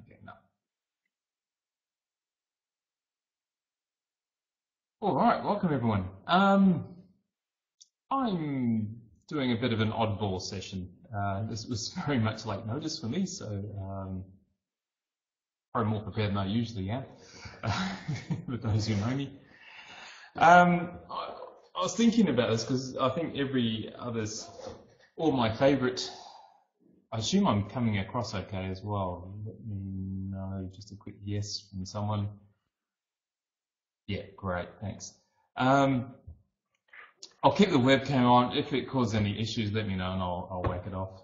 Getting up. All right, welcome everyone. I'm doing a bit of an oddball session. This was very much late notice for me, so probably more prepared than I usually am, with those who know me. I was thinking about this because I think all my favourite, I assume I'm coming across okay as well. Let me know, just a quick yes from someone. Yeah, great, thanks. I'll keep the webcam on. If it causes any issues, let me know and I'll whack it off.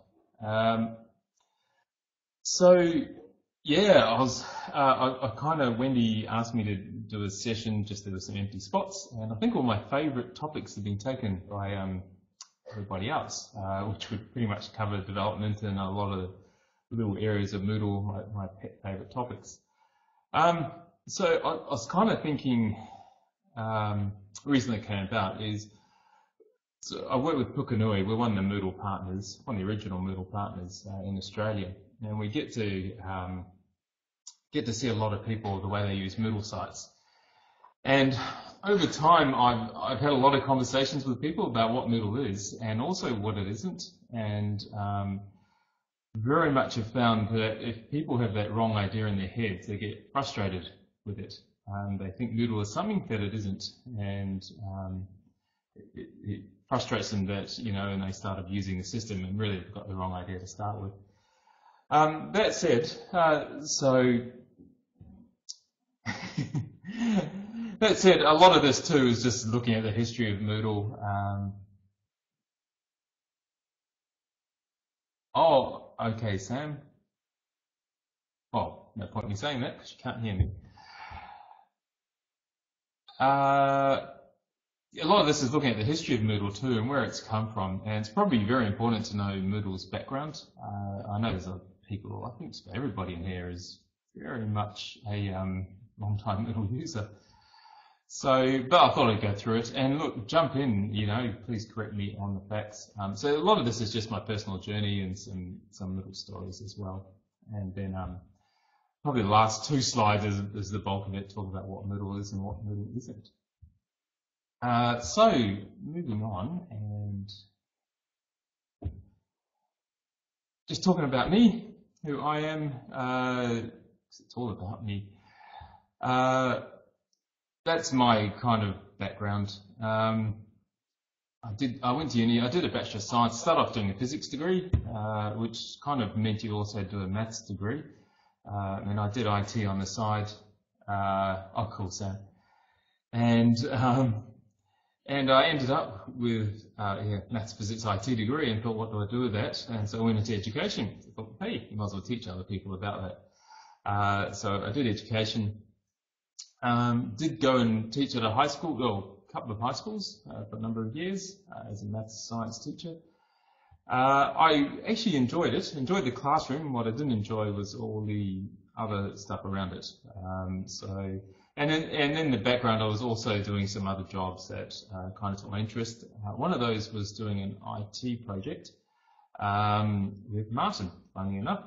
Wendy asked me to do a session, just there were some empty spots, and I think all my favourite topics have been taken by everybody else, which would pretty much cover development and a lot of little areas of Moodle, my pet favourite topics. So I was kind of thinking, the reason it came about is, so I work with Pukunui. We're one of the Moodle partners, one of the original Moodle partners in Australia, and we get to see a lot of people the way they use Moodle sites. And over time, I've had a lot of conversations with people about what Moodle is and also what it isn't, and very much have found that if people have that wrong idea in their heads, they get frustrated with it. They think Moodle is something that it isn't, and it frustrates them that, and they start abusing the system and really have got the wrong idea to start with. That said, that said, a lot of this too is just looking at the history of Moodle. Oh, okay, Sam. Well, no point in me saying that because you can't hear me. A lot of this is looking at the history of Moodle too and where it's come from, and it's probably very important to know Moodle's background. I know there's people, I think everybody in here is very much a long-time Moodle user. So, but I thought I'd go through it, and look, jump in, please correct me on the facts. So a lot of this is just my personal journey and some little stories as well. And then probably the last two slides is the bulk of it, talk about what Moodle is and what Moodle isn't. So, moving on, and just talking about me, who I am, it's all about me. That's my kind of background. I went to uni, I did a Bachelor of Science, started off doing a physics degree, which kind of meant you also do a maths degree. And I did IT on the side. Oh, cool, Sam. And I ended up with maths, physics, IT degree, and thought, what do I do with that? And so I went into education. I thought, hey, you might as well teach other people about that. So I did education. Did go and teach at a high school, well, a couple of high schools for a number of years as a maths science teacher. I actually enjoyed it, enjoyed the classroom. What I didn't enjoy was all the other stuff around it. And in the background, I was also doing some other jobs that kind of took my interest. One of those was doing an IT project with Martin, funny enough.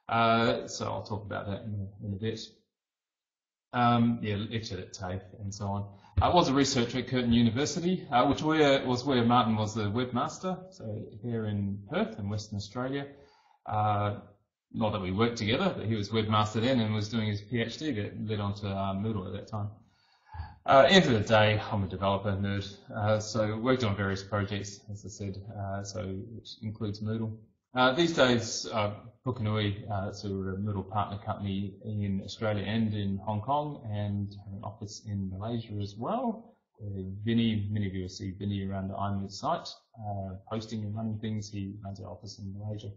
So I'll talk about that in a bit. Lectured at TAFE and so on. I was a researcher at Curtin University, which was where Martin was the webmaster, so here in Perth in Western Australia. Not that we worked together, but he was webmaster then and was doing his PhD that led on to Moodle at that time. End of the day, I'm a developer nerd, so worked on various projects, as I said, which includes Moodle. These days, Pukunui, so we're a Moodle partner company in Australia and in Hong Kong, and have an office in Malaysia as well. Vinny, many of you will see Vinny around the iMoot site, posting and running things. He runs our office in Malaysia.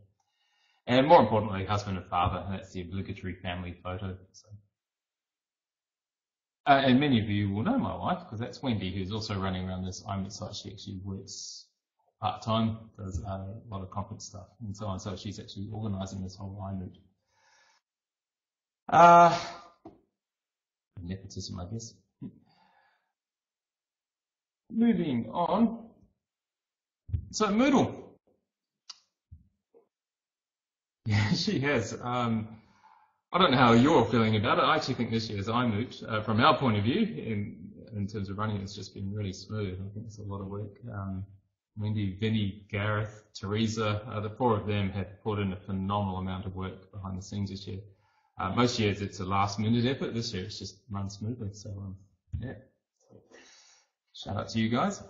And more importantly, husband and father, and that's the obligatory family photo. So. And many of you will know my wife, because that's Wendy, who's also running around this iMoot site. She actually works part-time, does a lot of conference stuff and so on, so she's actually organising this whole iMoot. Nepotism, I guess. Moving on. So Moodle. Yeah, she has. I don't know how you're feeling about it. I actually think this year's iMoot, from our point of view, in terms of running, it's just been really smooth. I think it's a lot of work. Wendy, Vinny, Gareth, Teresa, the four of them have put in a phenomenal amount of work behind the scenes this year. Most years it's a last minute effort. This year it's just run smoothly. So, yeah. Shout out to you guys.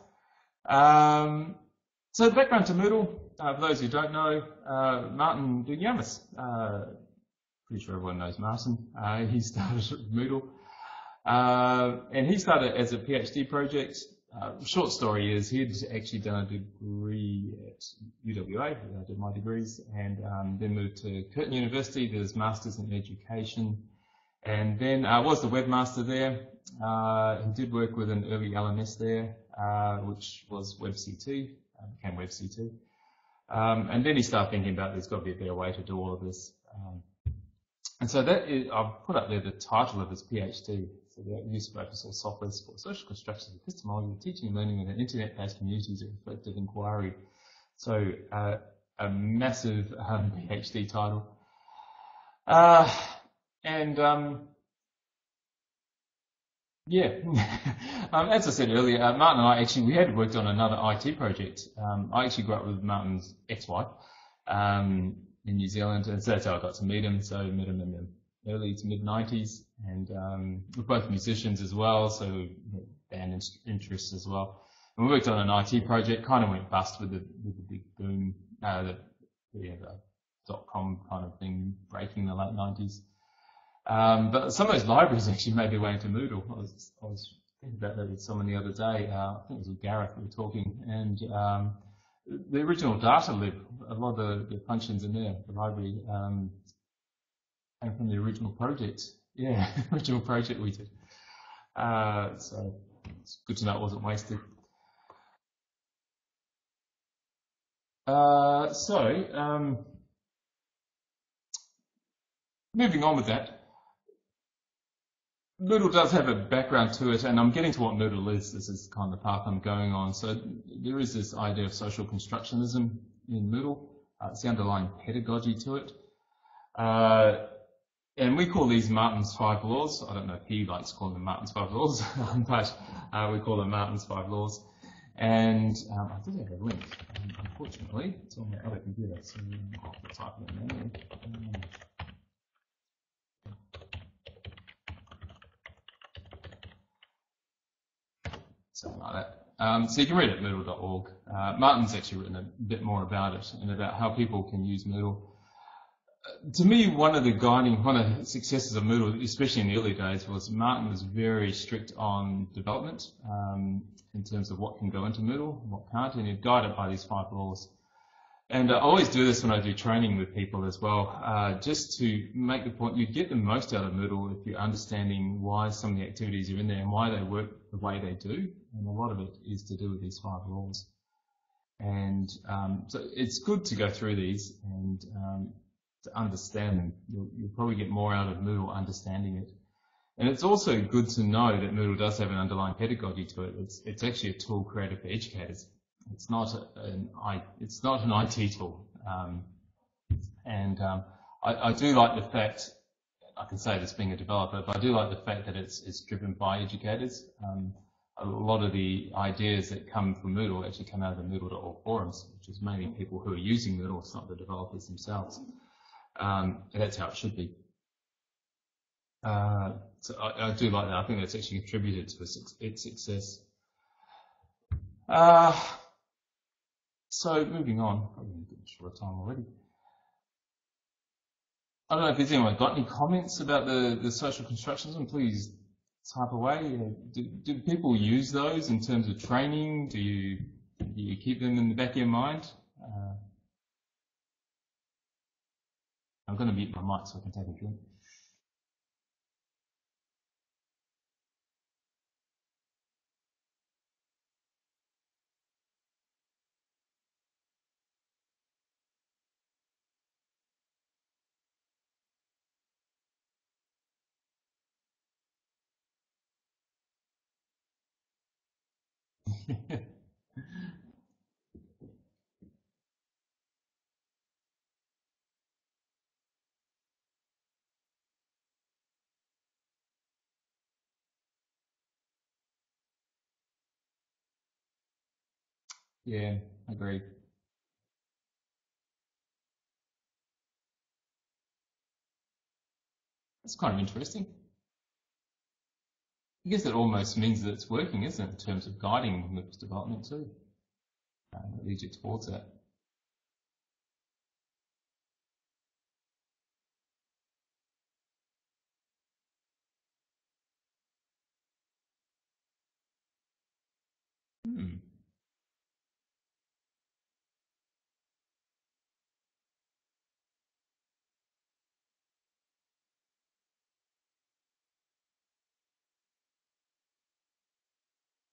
So the background to Moodle, for those who don't know, Martin Dunyamis, pretty sure everyone knows Martin. He started Moodle, and he started as a PhD project. Short story is he'd actually done a degree at UWA, I did my degrees, and then moved to Curtin University, did his Masters in Education, and then was the webmaster there. He did work with an early LMS there, which was WebC2, became WebC2. And then he started thinking about there's got to be a better way to do all of this. And so that is, I've put up there the title of his PhD. So the use of open source software for social construction, epistemology, teaching and learning within internet-based communities of reflective inquiry. So a massive PhD title. Yeah, as I said earlier, Martin and I actually, we had worked on another IT project. I actually grew up with Martin's ex-wife in New Zealand, and so that's how I got to meet him. So I met him in the early to mid-90s, and we're both musicians as well, so band interests as well. And we worked on an IT project, kind of went bust with the big boom, the .com kind of thing breaking in the late 90s. But some of those libraries actually made their way into Moodle. I was thinking about that with someone the other day. I think it was with Gareth we were talking, and the original data lib, a lot of the functions in there, the library, came from the original project. Yeah, original project we did. So it's good to know it wasn't wasted. Moving on with that. Moodle does have a background to it, and I'm getting to what Moodle is. This is kind of the path I'm going on. So there is this idea of social constructionism in Moodle. It's the underlying pedagogy to it. And we call these Martin's 5 laws. I don't know if he likes calling them Martin's 5 laws, but we call them Martin's 5 laws. And I did have a link. Unfortunately, it's on my other computer, so I'll have to type it in there. Something like that. So you can read it at moodle.org. Martin's actually written a bit more about it and about how people can use Moodle. To me, one of the successes of Moodle, especially in the early days, was Martin was very strict on development in terms of what can go into Moodle and what can't, and he'd guide it by these 5 laws. And I always do this when I do training with people as well, just to make the point you get the most out of Moodle if you're understanding why some of the activities are in there and why they work the way they do. And a lot of it is to do with these 5 laws. And so it's good to go through these and to understand them. You'll probably get more out of Moodle understanding it. And it's also good to know that Moodle does have an underlying pedagogy to it. It's actually a tool created for educators. It's not an IT tool. I do like the fact, I can say this being a developer, but I do like the fact that it's driven by educators. A lot of the ideas that come from Moodle actually come out of the Moodle.org forums, which is mainly people who are using Moodle, it's not the developers themselves. And that's how it should be. So I do like that. I think that's actually contributed to its success. So moving on, probably a bit short time already. I don't know if there's anyone got any comments about the social constructionism. Please type away. Do people use those in terms of training? Do you keep them in the back of your mind? I'm going to mute my mic so I can take a drink. Yeah, agreed. That's kind of interesting. I guess it almost means that it's working, isn't it, in terms of guiding MOOC's development too. It leads you towards that. Hmm.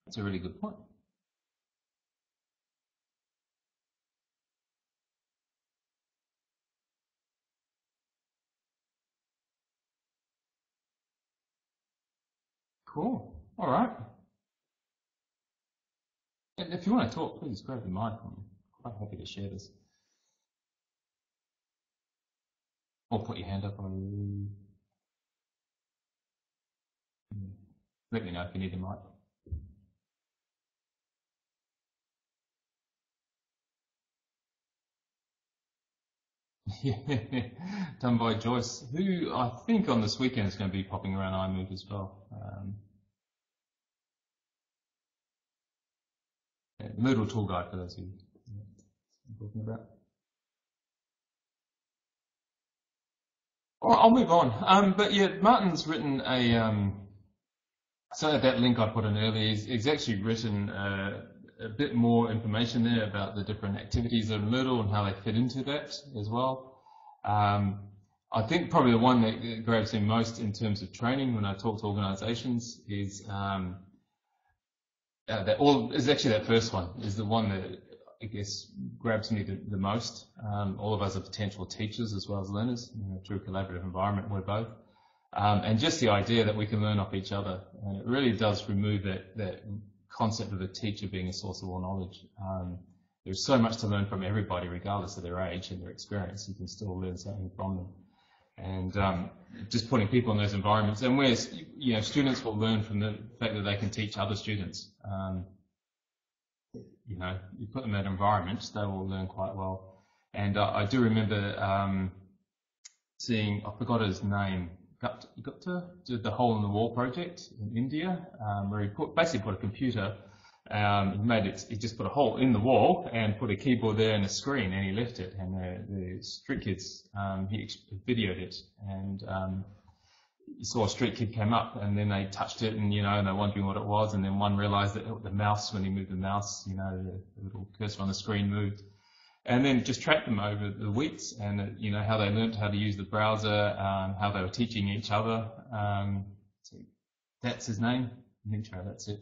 That's a really good point. Cool. All right. And if you want to talk, please grab the mic. I'm quite happy to share this. Or put your hand up. Let me know if you need a mic. Yeah, done by Joyce, who I think on this weekend is going to be popping around iMoot as well. Yeah, Moodle tool guide for those who I'm talking about. All right, I'll move on. But yeah, Martin's written a so that link I put in earlier, he's actually written a bit more information there about the different activities of Moodle and how they fit into that as well. I think probably the one that grabs me most in terms of training when I talk to organisations is is actually that first one, is the one that I guess grabs me the most. All of us are potential teachers as well as learners, through a collaborative environment, we're both. And just the idea that we can learn off each other. And it really does remove that concept of a teacher being a source of all knowledge. There's so much to learn from everybody, regardless of their age and their experience. You can still learn something from them. And just putting people in those environments, and where students will learn from the fact that they can teach other students. You put them in that environment, they will learn quite well. And I do remember seeing, I forgot his name, Gupta did the Hole in the Wall project in India, where he basically put a computer. He just put a hole in the wall and put a keyboard there and a screen, and he left it. And the street kids, he videoed it, and you saw a street kid came up, and then they touched it, and they're wondering what it was, and then one realised that the mouse, when he moved the mouse, the little cursor on the screen moved, and then just tracked them over the weeks, and how they learnt how to use the browser, how they were teaching each other. So that's his name, Nitro, that's it.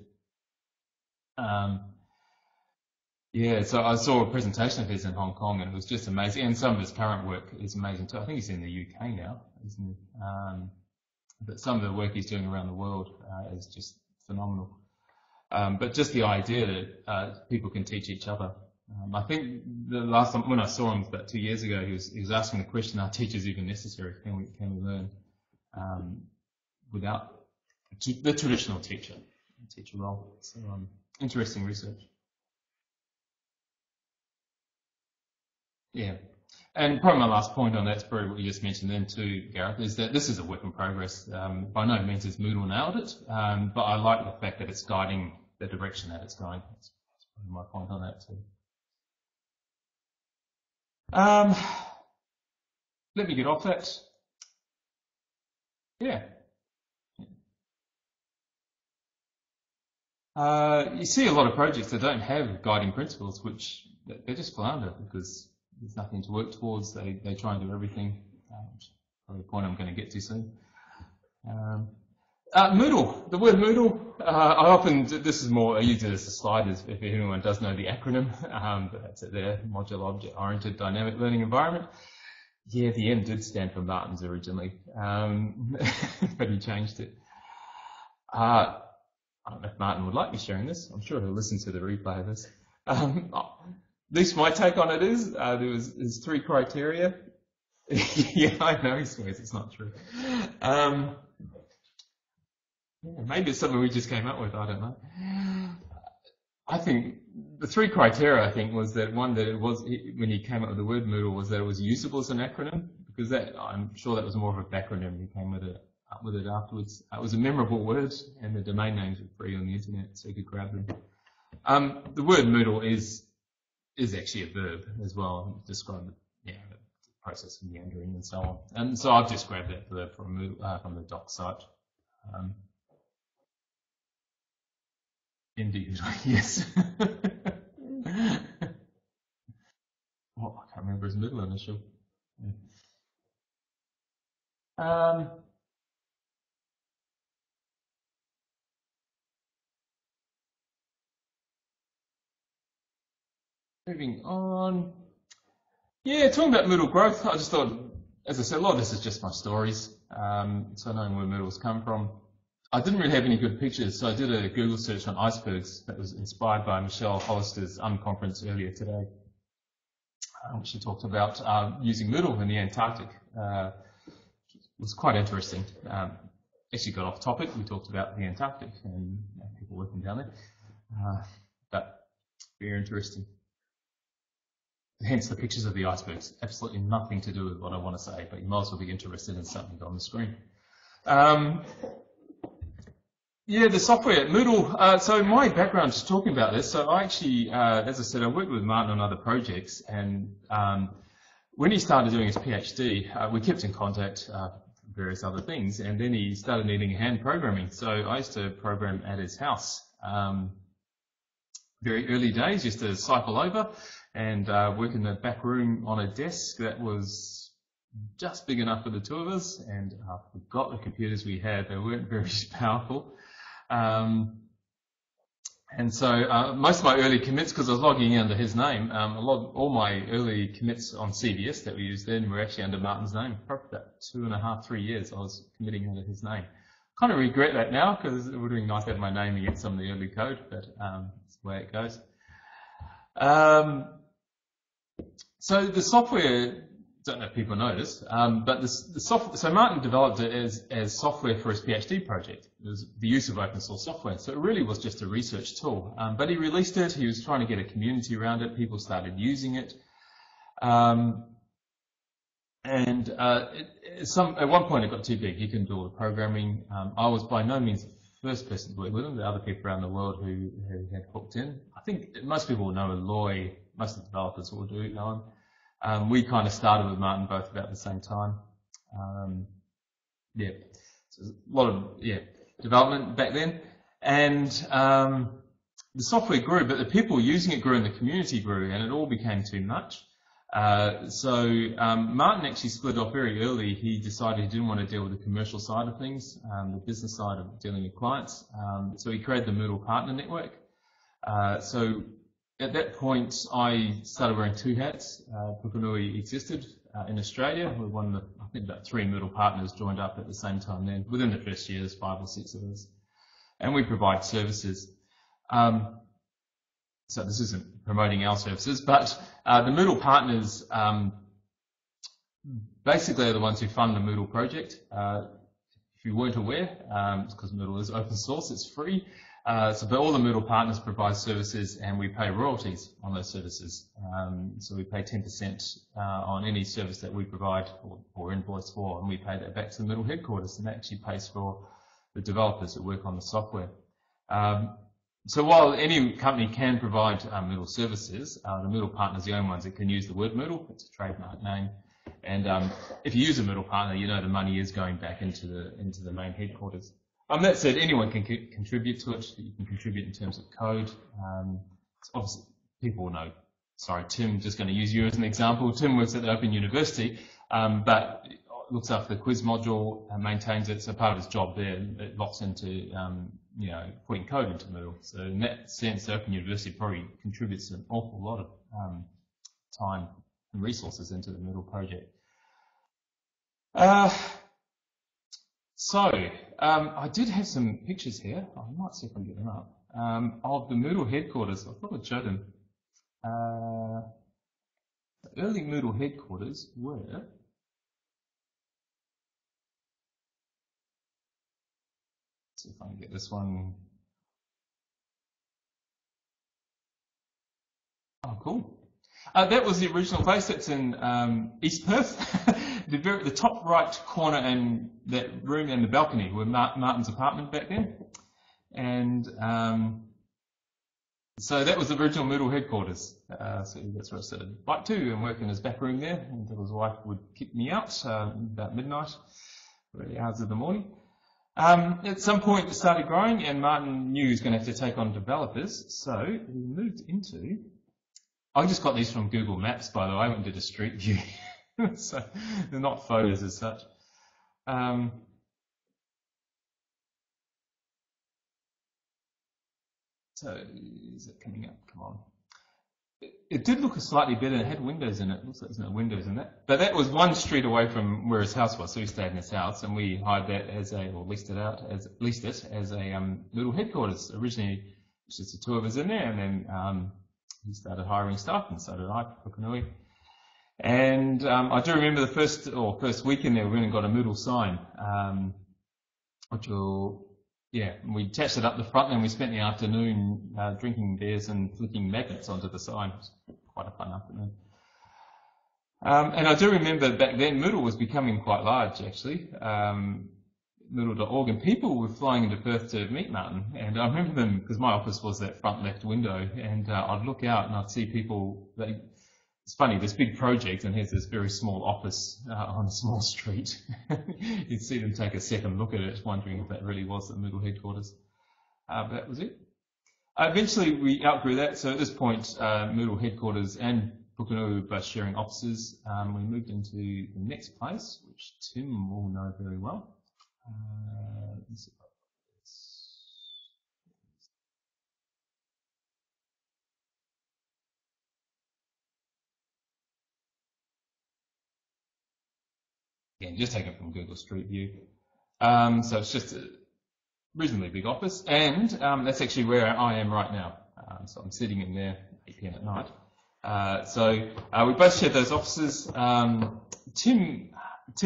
Yeah, so I saw a presentation of his in Hong Kong, and it was just amazing. And some of his current work is amazing too. I think he's in the UK now, isn't he? But some of the work he's doing around the world is just phenomenal. But just the idea that people can teach each other. I think the last time when I saw him about 2 years ago, he was asking the question: are teachers even necessary? Can we learn without the traditional teacher role? So interesting research. Yeah. And probably my last point on that's probably what you just mentioned then too, Gareth, is that this is a work in progress. By no means has Moodle nailed it, but I like the fact that it's guiding the direction that it's going. That's probably my point on that too. Let me get off that. Yeah. You see a lot of projects that don't have guiding principles, which they just flounder because there's nothing to work towards. They try and do everything. Probably a point I'm going to get to soon. Moodle, the word Moodle, I use it as a slide if anyone does know the acronym, but that's it there, Modular Object Oriented Dynamic Learning Environment. Yeah, the M did stand for Martin's originally, but he changed it. I don't know if Martin would like me sharing this. I'm sure he'll listen to the replay of this. At least my take on it is, there's 3 criteria. Yeah, I know, he swears it's not true. Yeah, maybe it's something we just came up with, I don't know. I think the three criteria, I think, was that one, that it was, when he came up with the word Moodle, was that it was usable as an acronym, because that, I'm sure that was more of a backronym. He came up with it afterwards. It was a memorable word, and the domain names were free on the internet, so you could grab them. The word Moodle is actually a verb as well, describe the process of meandering and so on. And so I've just grabbed that verb from Moodle, from the doc site. Indeed, yes. Oh, I can't remember his middle initial. Moving on. Yeah, talking about Moodle growth, I just thought, as I said, a lot of this is just my stories. So knowing where Moodle's come from. I didn't really have any good pictures, so I did a Google search on icebergs that was inspired by Michelle Hollister's conference earlier today. She talked about using Moodle in the Antarctic. It was quite interesting. Actually got off topic. We talked about the Antarctic and people working down there. But very interesting. Hence the pictures of the icebergs. Absolutely nothing to do with what I want to say, but you might as well be interested in something on the screen. Yeah, the software, Moodle. So my background, just talking about this, so I actually, as I said, I worked with Martin on other projects, and when he started doing his PhD, we kept in contact for various other things, and then he started needing hand programming. So I used to program at his house. Very early days, used to cycle over and work in the back room on a desk that was just big enough for the two of us, and I forgot the computers we had. They weren't very powerful. And so most of my early commits, because I was logging in under his name, all my early commits on CVS that we used then were actually under Martin's name. Probably about 2.5, 3 years I was committing under his name. Kind of regret that now, because it would have been nice to have my name against some of the early code, but that's the way it goes. So the software, don't know if people know this, but the software, so Martin developed it as software for his PhD project. It was the use of open source software. So it really was just a research tool. But he released it, he was trying to get a community around it, people started using it. At one point it got too big, he couldn't do all the programming. I was by no means the first person to work with him. There are other people around the world who had hooked in. I think most people will know Elliott, most of the developers will know him. We kind of started with Martin both about the same time. Yeah, so a lot of development back then, and the software grew, but the people using it grew and the community grew, and it all became too much. So Martin actually split off very early. He decided he didn't want to deal with the commercial side of things, the business side of dealing with clients. So he created the Moodle Partner Network. So at that point, I started wearing two hats. Pukunui existed in Australia. We're one of the, I think about 3 Moodle partners joined up at the same time then. Within the first year, there's 5 or 6 of us. And we provide services. So this isn't promoting our services, but the Moodle partners basically are the ones who fund the Moodle project. If you weren't aware, because Moodle is open source, it's free. But all the Moodle partners provide services, and we pay royalties on those services. So we pay 10% on any service that we provide or invoice for, and we pay that back to the Moodle headquarters, and that actually pays for the developers that work on the software. So while any company can provide Moodle services, the Moodle partners are the only ones that can use the word Moodle. It's a trademark name. And if you use a Moodle partner, you know the money is going back into the main headquarters. That said, anyone can contribute to it. You can contribute in terms of code. Obviously, people will know. Sorry, Tim, just going to use you as an example. Tim works at the Open University, but looks after the quiz module and maintains it. So part of his job there, it locks into, putting code into Moodle. So in that sense, the Open University probably contributes an awful lot of time and resources into the Moodle project. I did have some pictures here. I might see if I can get them up. Of the Moodle headquarters. I thought I'd show them. The early Moodle headquarters were. Let's see if I can get this one. Oh, cool. That was the original place. It's in East Perth. The top right corner and that room and the balcony were Martin's apartment back then. And so that was the original Moodle headquarters. So that's where I started bike to and work in his back room there until his wife would kick me out about midnight, early hours of the morning. At some point it started growing and Martin knew he was going to have to take on developers, so we moved into... I just got these from Google Maps, by the way. I went and did a street view, so they're not photos as such. So is it coming up? Come on. It did look slightly better. It had windows in it. Looks like there's no windows in that. But that was one street away from where his house was, so we stayed in his house, and we hired that as a, or leased it as a Moodle headquarters. Originally, it was just the two of us in there, and then he started hiring staff, and so did I, Pukunui. And I do remember the first week in there, we went and got a Moodle sign, which will, yeah, we attached it up the front, and we spent the afternoon drinking beers and flicking magnets onto the sign. It was quite a fun afternoon. And I do remember back then Moodle was becoming quite large, actually. Moodle.org, and people were flying into Perth to meet Martin. And I remember them, because my office was that front left window, and I'd look out and I'd see people. It's funny, this big project, and here's this very small office on a small street. You'd see them take a second look at it, wondering if that really was the Moodle headquarters. But that was it. Eventually, we outgrew that. So at this point, Moodle headquarters and Pukunui were both sharing offices. We moved into the next place, which Tim will know very well. Yeah, just taken from Google Street View. So it's just a reasonably big office, and that's actually where I am right now. So I'm sitting in there 8 p.m. at night. So we both shared those offices. Tim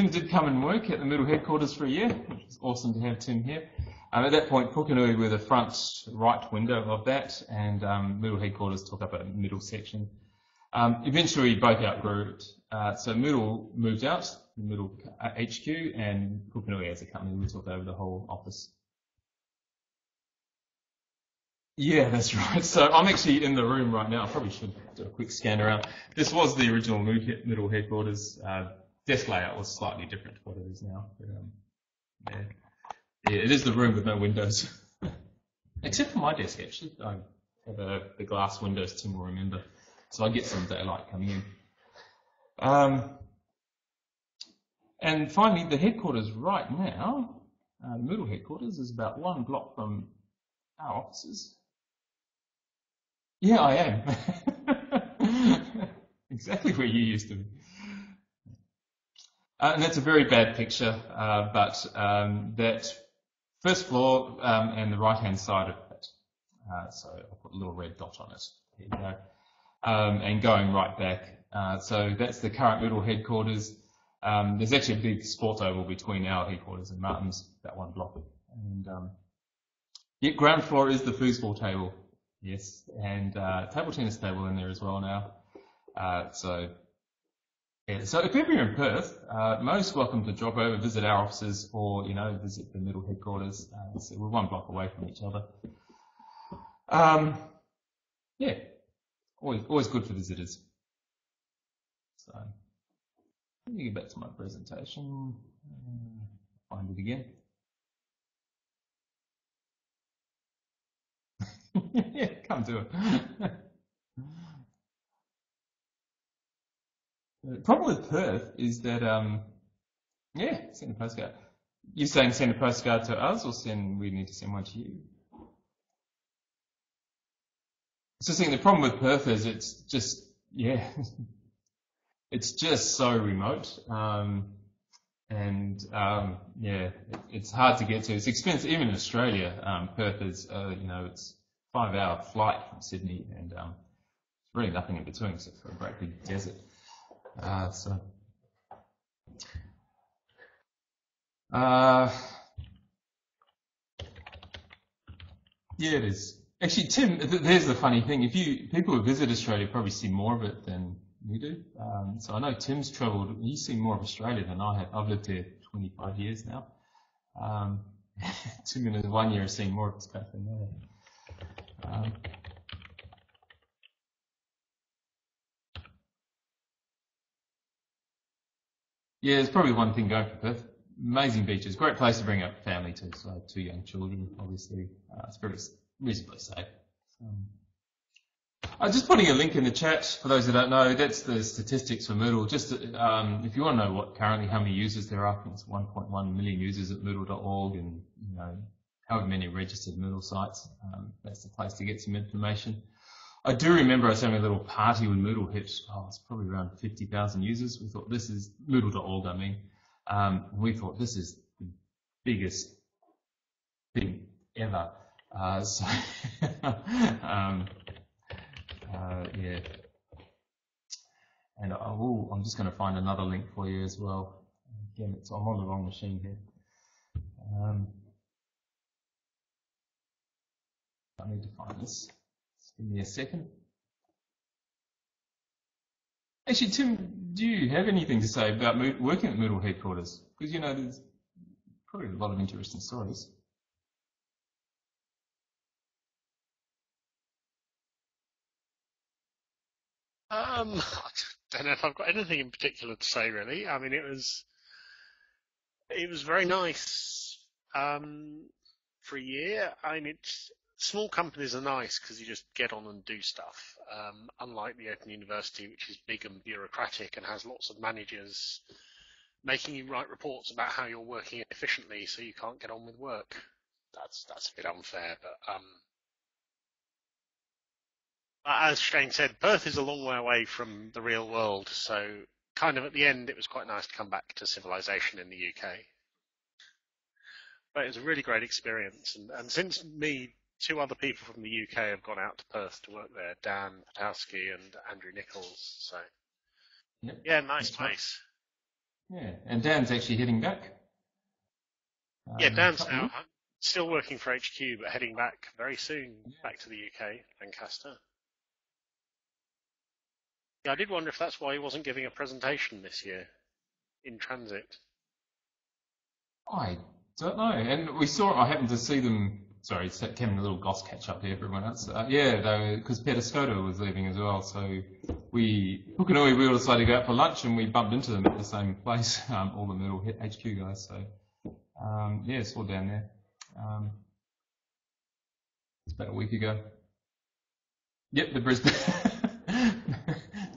did come and work at the Moodle headquarters for a year, which was awesome to have Tim here. At that point, Pukunui were the front right window of that, and Moodle headquarters took up a middle section. Eventually, we both outgrew it. So Moodle moved out, Moodle HQ, and Pukunui as a company, we took over the whole office. Yeah, that's right. So I'm actually in the room right now. I probably should do a quick scan around. This was the original Moodle headquarters. Desk layout was slightly different to what it is now. But, yeah, it is the room with no windows. Except for my desk, actually. I have the glass windows, Tim will remember. So I get some daylight coming in. And finally, the headquarters right now, the Moodle headquarters, is about 1 block from our offices. Yeah, I am. Exactly where you used to be. And that's a very bad picture, but that first floor and the right-hand side of it. So I'll put a little red dot on it. There you go. And going right back. So that's the current Moodle headquarters. There's actually a big sports oval between our headquarters and Martin's, that 1 block. And yeah, ground floor is the foosball table. Yes, and table tennis table in there as well now. So if ever you're in Perth, most welcome to drop over, visit our offices, or visit the Moodle headquarters. So we're 1 block away from each other. Yeah, always good for visitors. So let me get back to my presentation. Find it again. Yeah, come to it. The problem with Perth is that, yeah, send a postcard. You're saying send a postcard to us, or we need to send one to you? So the problem with Perth is it's just, yeah, it's just so remote. Yeah, it's hard to get to. It's expensive, even in Australia. Perth is, it's 5-hour flight from Sydney, and there's really nothing in between except for a great big desert. Yeah, it is. Actually, Tim, there's the funny thing. People who visit Australia probably see more of it than we do. So I know Tim's travelled. He's seen more of Australia than I have. I've lived here 25 years now. Tim in his 1 year has seen more of this place than I have. Yeah, there's probably one thing going for Perth. Amazing beaches, great place to bring up family to. So 2 young children, obviously, it's very reasonably safe. I'm just putting a link in the chat for those that don't know. That's the statistics for Moodle. Just if you want to know how many users there are, I think it's 1.1 million users at Moodle.org, and however many registered Moodle sites. That's the place to get some information. I do remember I was having a little party when Moodle hit. It's probably around 50,000 users. We thought this is Moodle.org. I mean, we thought this is the biggest thing ever. Yeah. And I'm just going to find another link for you as well. Again, I'm on the wrong machine here. I need to find this. Just give me a second. Actually, Tim, do you have anything to say about working at Moodle headquarters? Because, there's probably a lot of interesting stories. I don't know if I've got anything in particular to say, really. I mean, it was very nice for a year. I mean, small companies are nice because you just get on and do stuff. Unlike the Open University, which is big and bureaucratic and has lots of managers making you write reports about how you're working efficiently, so you can't get on with work. That's a bit unfair, but as Shane said, Perth is a long way away from the real world, so kind of at the end it was quite nice to come back to civilization in the UK. But it was a really great experience, and since me, 2 other people from the UK have gone out to Perth to work there, Dan Patowski and Andrew Nichols, so Yep. Yeah, nice place. Yeah, and Dan's actually heading back. Yeah, Dan's now still working for HQ, but heading back very soon, back to the UK, Lancaster. Yeah, I did wonder if that's why he wasn't giving a presentation this year in transit. I don't know. And I happened to see them. Sorry, having a little goss catch up here for everyone else. Because Peter Skoda was leaving as well. So Pukunui, we all decided to go out for lunch, and we bumped into them at the same place, all the Moodle HQ guys. So, it's all down there. It's about a week ago. Yep, the Brisbane.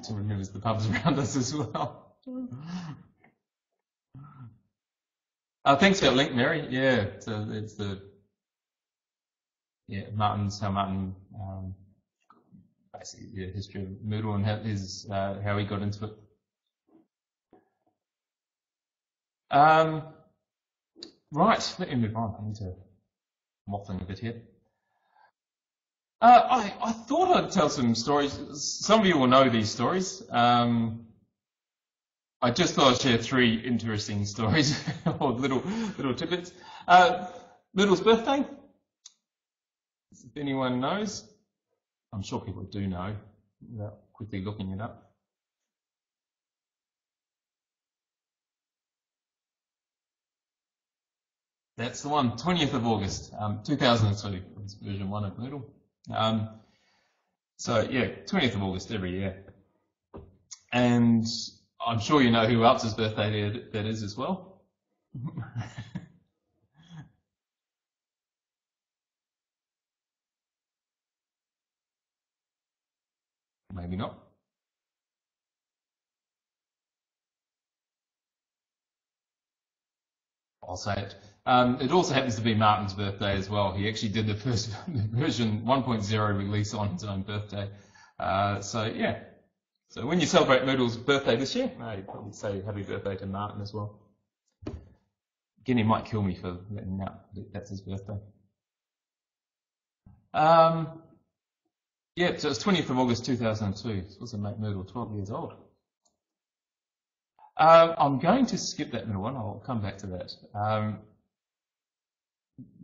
Tim remembers the pubs around us as well. Thanks for that link, Mary. Yeah, so it's the Martin, basically the history of Moodle and how he got into it. Right, let me move on. I need to waffling a bit here. I thought I'd tell some stories. Some of you will know these stories. I just thought I'd share 3 interesting stories or little tidbits. Moodle's birthday. If anyone knows, I'm sure people do know without quickly looking it up. That's the one, 20th of August, 2002, was version 1 of Moodle. 20th of August every year. And I'm sure you know who else's birthday that is as well. Maybe not. I'll say it. It also happens to be Martin's birthday as well. He actually did the first version 1.0 release on his own birthday. So when you celebrate Moodle's birthday this year, you probably say happy birthday to Martin as well. Again, he might kill me for letting out that's his birthday. So it's 20th of August 2002. It's also make Moodle 12 years old. I'm going to skip that middle one. I'll come back to that.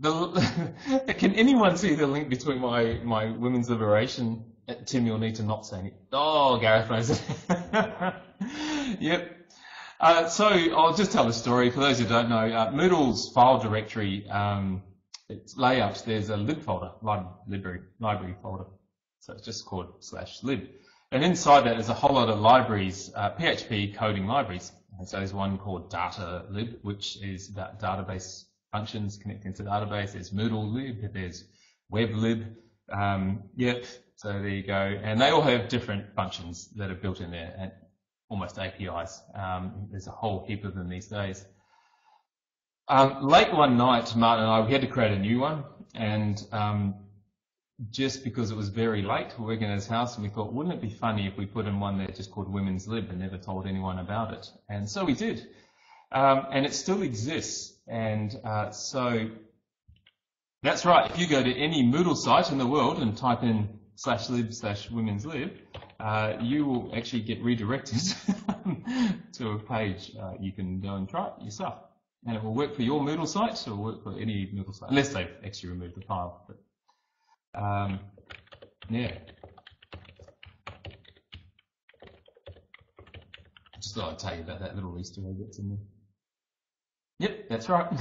Can anyone see the link between my women's liberation? Tim, you'll need to not say anything. Oh, Gareth knows it. Yep. So I'll just tell the story. For those who don't know, Moodle's file directory, its layout, there's a lib folder, library folder. So it's just called /lib. And inside that there's a whole lot of libraries, PHP coding libraries. And so there's one called data lib, which is about database functions connecting to the database. There's Moodle lib, there's web lib. Yep, so there you go. And they all have different functions that are built in there, and almost APIs. There's a whole heap of them these days. Late one night, Martin and I, we had to create a new one, and just because it was very late, we're working at his house, and we thought, wouldn't it be funny if we put in one there just called Women's Lib and never told anyone about it? And so we did. And it still exists. And so that's right. If you go to any Moodle site in the world and type in /lib/women's lib, you will actually get redirected to a page you can go and try it yourself. And it will work for your Moodle site, or work for any Moodle site, unless they've actually removed the file. But, yeah. Just thought I'd tell you about that little Easter egg that's in there. Yep, that's right.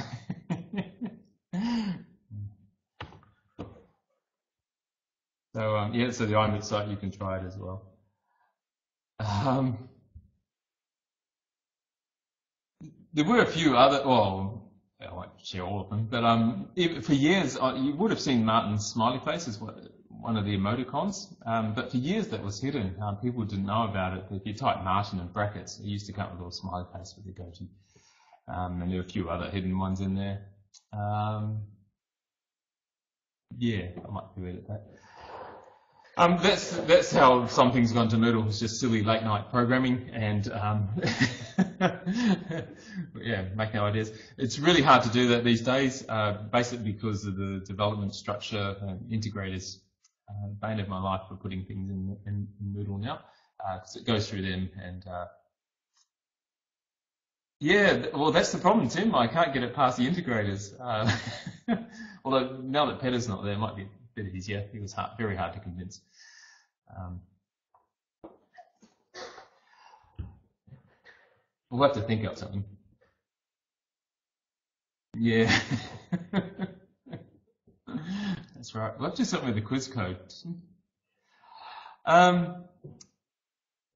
So, yeah, so the iMoot site, you can try it as well. There were a few other, well, I won't share all of them, but for years, you would have seen Martin's smiley face as one of the emoticons, but for years that was hidden. People didn't know about it. If you type Martin in brackets, it used to come with a little smiley face with the goatee. And there were a few other hidden ones in there. Yeah, I might be at that. That's how something's gone to Moodle. It's just silly late night programming and yeah, make no ideas. It's really hard to do that these days, basically because of the development structure and integrators. Bane of my life for putting things in Moodle now, because it goes through them and yeah, well that's the problem, Tim. I can't get it past the integrators. Although now that Peter's not there, it might be a bit easier. He was very hard to convince. We'll have to think up something. Yeah. That's right. We'll have to do something with the quiz code. The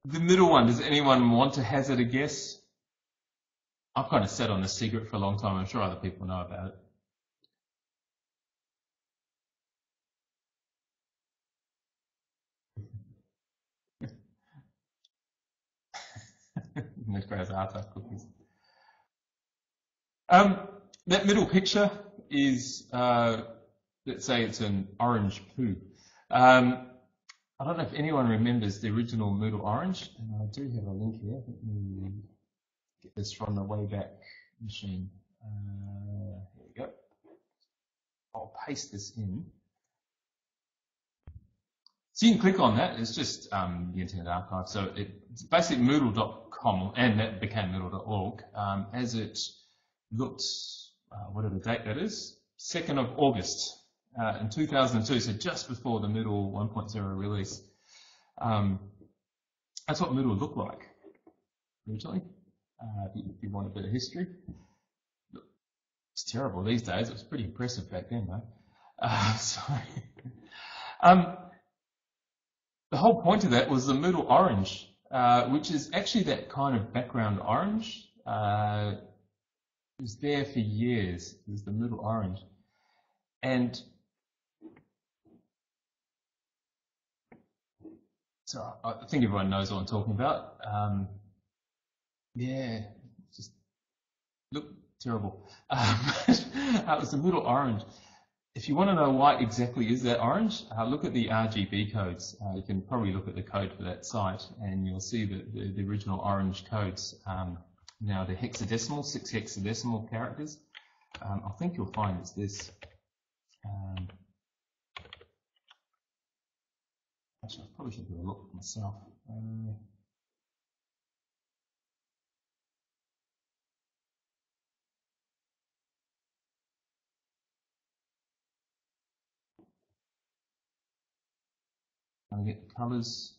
middle one, does anyone want to hazard a guess? I've kind of sat on this secret for a long time. I'm sure other people know about it. Most great art cookies. That middle picture is, let's say it's an orange poo. I don't know if anyone remembers the original Moodle orange, and I do have a link here. Let me get this from the Wayback Machine. Here we go. I'll paste this in. So you can click on that. It's just the Internet Archive. So it's basically Moodle.com, and that became Moodle.org, as it looked, whatever date that is, 2nd of August in 2002, so just before the Moodle 1.0 release. That's what Moodle looked like originally, if you want a bit of history. It's terrible these days. It was pretty impressive back then, though. Sorry. The whole point of that was the Moodle orange, which is actually that kind of background orange. It was there for years. It was the Moodle orange. And so I think everyone knows what I'm talking about. Yeah, just look terrible. It was the Moodle orange. If you want to know why exactly is that orange, look at the RGB codes. You can probably look at the code for that site, and you'll see that the original orange codes, now the hexadecimal, 6 hexadecimal characters. I think you'll find it's this. Actually, I probably should do a look myself. trying to get the colours.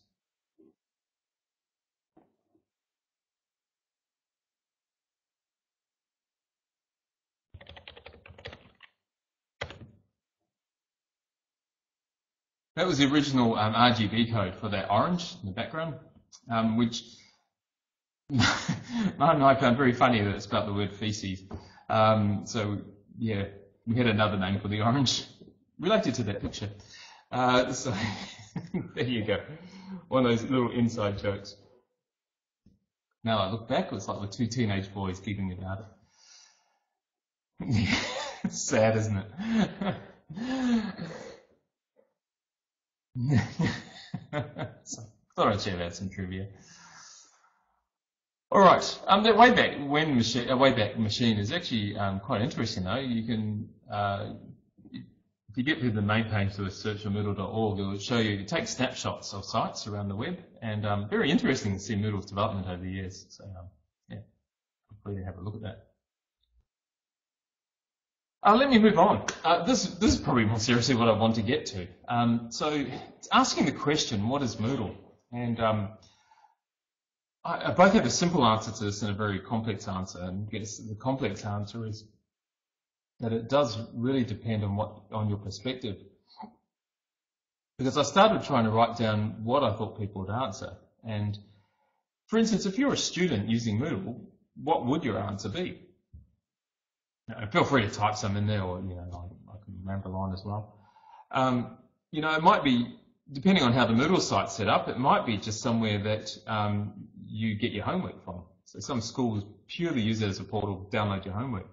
That was the original RGB code for that orange in the background, which Martin and I found very funny that it's about the word feces. So yeah, we had another name for the orange related to that picture. So there you go, one of those little inside jokes. Now I look back, it's like the two teenage boys giggling about it. It's sad, isn't it? So, thought I'd share that some trivia. All right, that Wayback Machine is actually quite interesting though. You can, if you get to the main page to a search for Moodle.org, it will show you, it takes snapshots of sites around the web, and very interesting to see Moodle's development over the years. So yeah, feel free to have a look at that. Let me move on. This is probably more seriously what I want to get to. So it's asking the question, what is Moodle? And I both have a simple answer to this and a very complex answer. And I guess the complex answer is that it does really depend on your perspective. Because I started trying to write down what I thought people would answer. And for instance, if you're a student using Moodle, what would your answer be? Feel free to type some in there, or I can ramble on as well. It might be, depending on how the Moodle site's set up, it might be just somewhere that you get your homework from. So some schools purely use it as a portal, download your homework.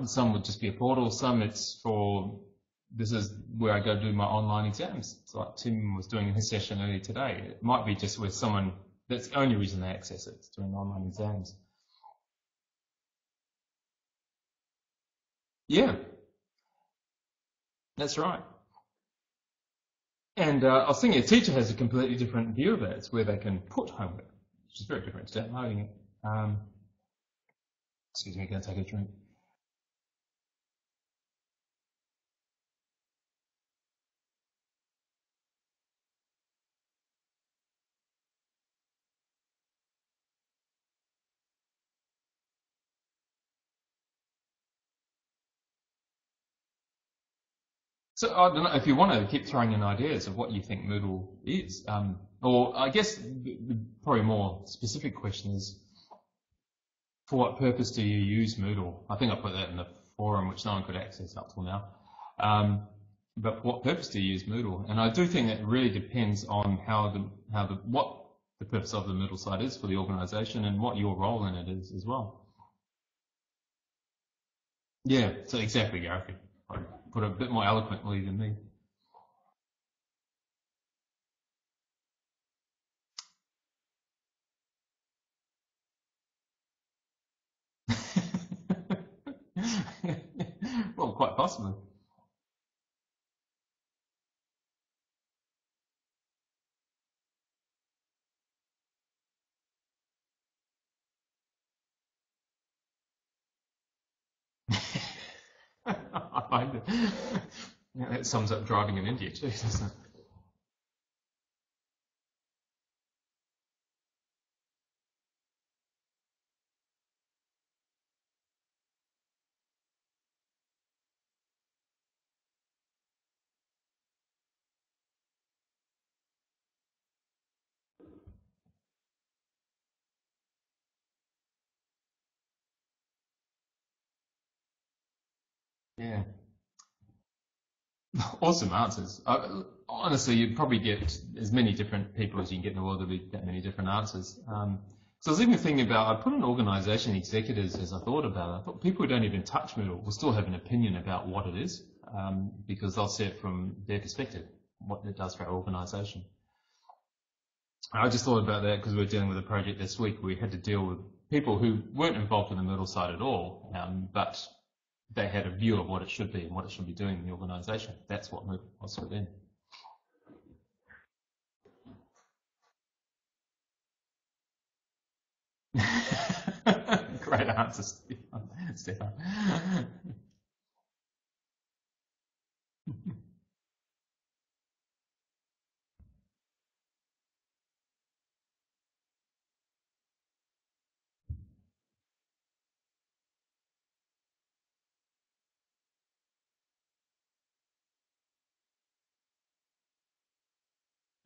Some would just be a portal. Some it's for, this is where I go do my online exams. It's like Tim was doing in his session earlier today. It might be just where someone, that's the only reason they access it, it's doing online exams. Yeah, that's right. And I was thinking a teacher has a completely different view of it. It's where they can put homework, which is very different to downloading it. Excuse me, I'm going to take a drink. So I don't know if you want to keep throwing in ideas of what you think Moodle is, or I guess the probably more specific question is, for what purpose do you use Moodle? I think I put that in the forum, which no one could access up till now. But for what purpose do you use Moodle? And I do think that really depends on what the purpose of the Moodle site is for the organisation and what your role in it is as well. Yeah, so exactly, Gareth. I put it a bit more eloquently than me. Well, quite possibly. I find it. Yeah, that sums up driving in India too, doesn't it? Yeah. Awesome answers. Honestly, you'd probably get as many different people as you can get in the world. There'd be that many different answers. So I was even thinking about, I put an organisation executives as I thought about it. I thought people who don't even touch Moodle will still have an opinion about what it is, because they'll see it from their perspective, what it does for our organisation. I just thought about that because we were dealing with a project this week where we had to deal with people who weren't involved in the Moodle site at all, but they had a view of what it should be and what it should be doing in the organisation. That's what Moodle was for them. Great answer, Stefan.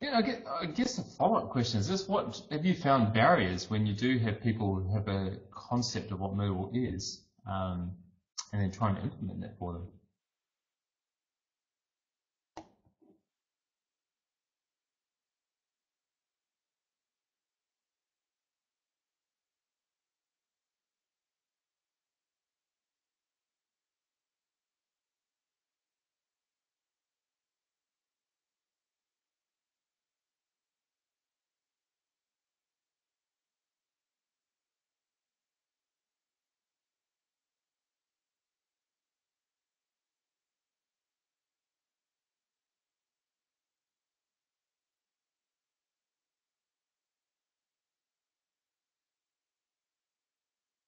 Yeah, I guess the follow-up question is this: what have you found barriers when you do have people who have a concept of what Moodle is, and then trying to implement that for them?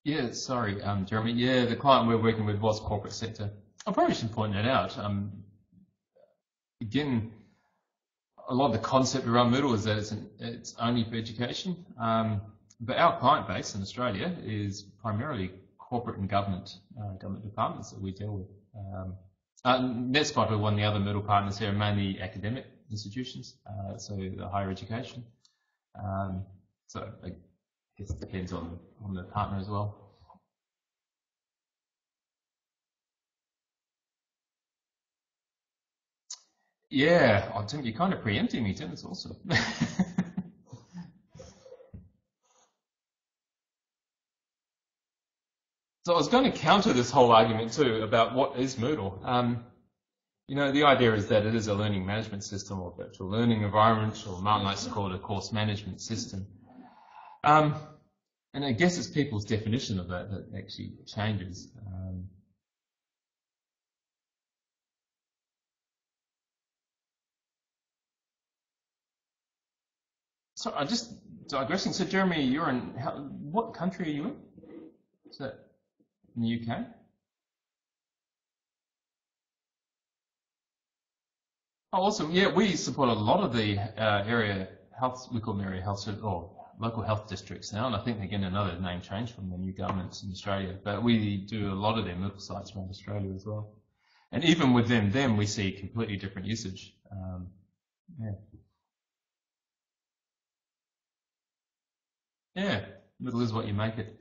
Yeah, sorry, Jeremy. Yeah, the client we're working with was corporate sector. I probably should point that out. Again, a lot of the concept around Moodle is that it's only for education. But our client base in Australia is primarily corporate and government departments that we deal with. NetSpot, who one of the other Moodle partners here, are mainly academic institutions, so the higher education. So I guess it depends on the partner as well. Yeah, oh, Tim, you're kind of preempting me, Tim. It's awesome. So I was going to counter this whole argument too about what is Moodle. You know, the idea is that it is a learning management system or virtual learning environment, or Martin likes to call it a course management system. And I guess it's people's definition of that actually changes. So I'm just digressing. So Jeremy, you're in, what country are you in? Is that in the UK? Oh, awesome. Yeah, we support a lot of the area health, we call them area health, or local health districts now, and I think they're getting another name change from the new governments in Australia. But we do a lot of their Moodle sites around Australia as well. And even with them we see completely different usage. Yeah. Yeah, Moodle is what you make it.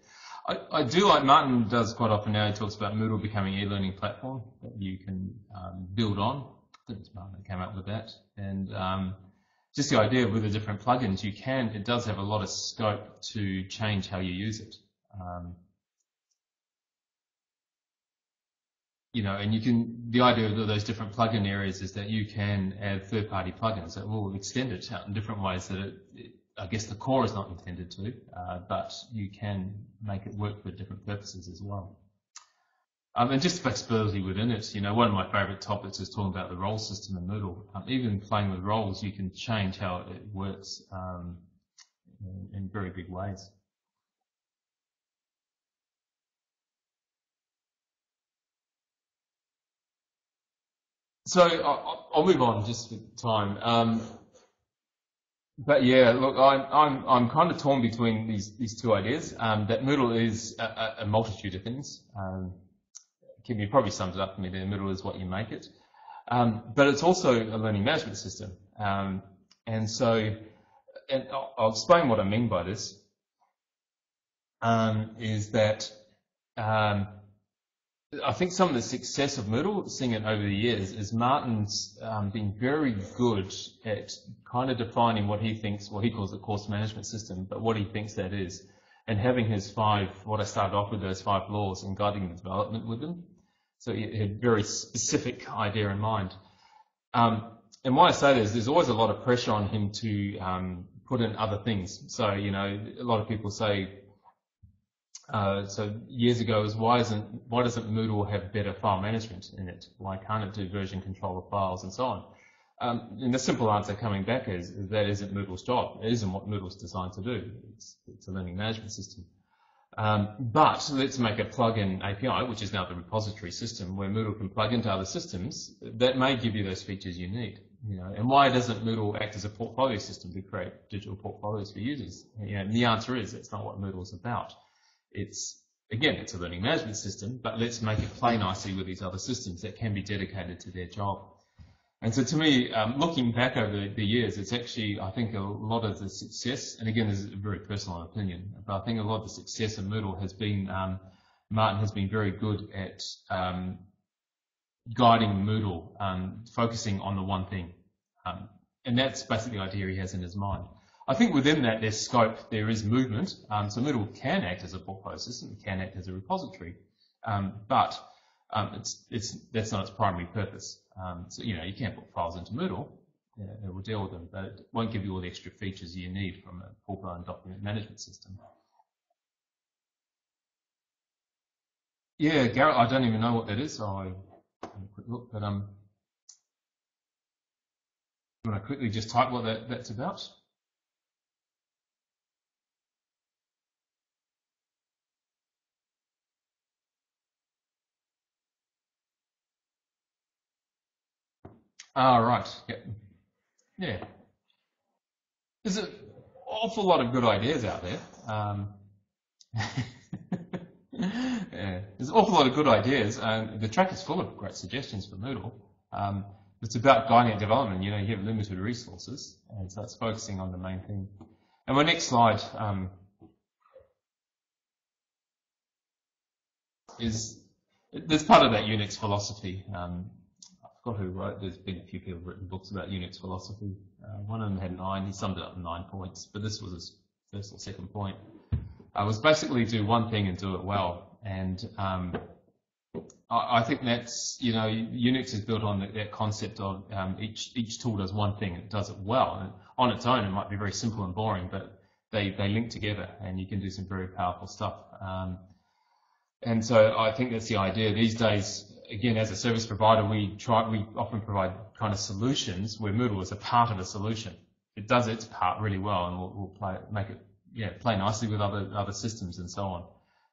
I do like Martin does quite often now. He talks about Moodle becoming an e-learning platform that you can build on. I think it's Martin that came up with that. And just the idea with the different plugins, it does have a lot of scope to change how you use it. You know, and the idea of those different plugin areas is that you can add third-party plugins that will extend it out in different ways that I guess the core is not intended to, but you can make it work for different purposes as well. And just flexibility within it. You know, one of my favorite topics is talking about the role system in Moodle. Even playing with roles, you can change how it works in very big ways. So I'll move on just for time. But yeah, look, I'm kind of torn between these two ideas. That Moodle is a multitude of things. Kim, you probably summed it up for me there. Moodle is what you make it. But it's also a learning management system. And I'll explain what I mean by this. Is that I think some of the success of Moodle, seeing it over the years, is Martin's been very good at kind of defining what he calls a course management system, but what he thinks that is, and having his what I started off with, those 5 laws, and guiding the development with them. So he had a very specific idea in mind. And why I say this, there's always a lot of pressure on him to put in other things. So, you know, a lot of people say, so years ago is why doesn't Moodle have better file management in it? Why can't it do version control of files and so on? And the simple answer coming back is that isn't Moodle's job. It isn't what Moodle's designed to do. It's a learning management system. But let's make a plug-in API, which is now the repository system, where Moodle can plug into other systems that may give you those features you need. You know, and why doesn't Moodle act as a portfolio system to create digital portfolios for users? You know, and the answer is that's not what Moodle's about. It's a learning management system, but let's make it play nicely with these other systems that can be dedicated to their job. And so to me, looking back over the years, it's actually, I think, a lot of the success, and again, this is a very personal opinion, but I think a lot of the success of Moodle has been, Martin has been very good at guiding Moodle, focusing on the one thing. And that's basically the idea he has in his mind. I think within that, there's scope, there is movement. So Moodle can act as a portfolio system, it can act as a repository, but that's not its primary purpose. So, you know, you can put files into Moodle, it will deal with them, but it won't give you all the extra features you need from a full-blown document management system. Yeah, Garrett, I don't even know what that is, so I have a quick look, but I'm going to quickly just type what that's about. Right. Yep. Yeah. There's an awful lot of good ideas out there. Yeah. There's an awful lot of good ideas. The track is full of great suggestions for Moodle. It's about guiding development. You know, you have limited resources, and so it's focusing on the main thing. And my next slide there's part of that UNIX philosophy. I forgot who wrote. There's been a few people who've written books about UNIX philosophy. One of them had 9. He summed it up in 9 points, but this was his first or second point. Was basically do one thing and do it well. And I think that's, you know, UNIX is built on that concept of each tool does one thing and it does it well. And on its own, it might be very simple and boring, but they link together and you can do some very powerful stuff. And so I think that's the idea these days. Again, as a service provider, we often provide kind of solutions where Moodle is a part of a solution. It does its part really well, and we'll make it play nicely with other systems and so on.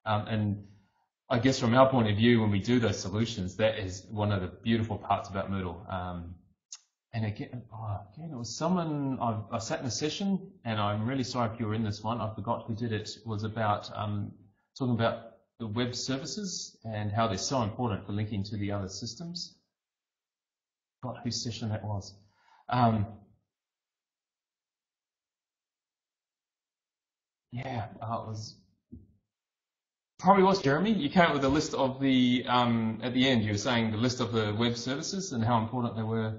And I guess from our point of view, when we do those solutions, that is one of the beautiful parts about Moodle. And again, it was someone I sat in a session, and I'm really sorry if you were in this one. I forgot who did it. It was about talking about the web services and how they're so important for linking to the other systems. I forgot whose session that was. It probably was Jeremy. You came up with a list of the, at the end you were saying the list of the web services and how important they were.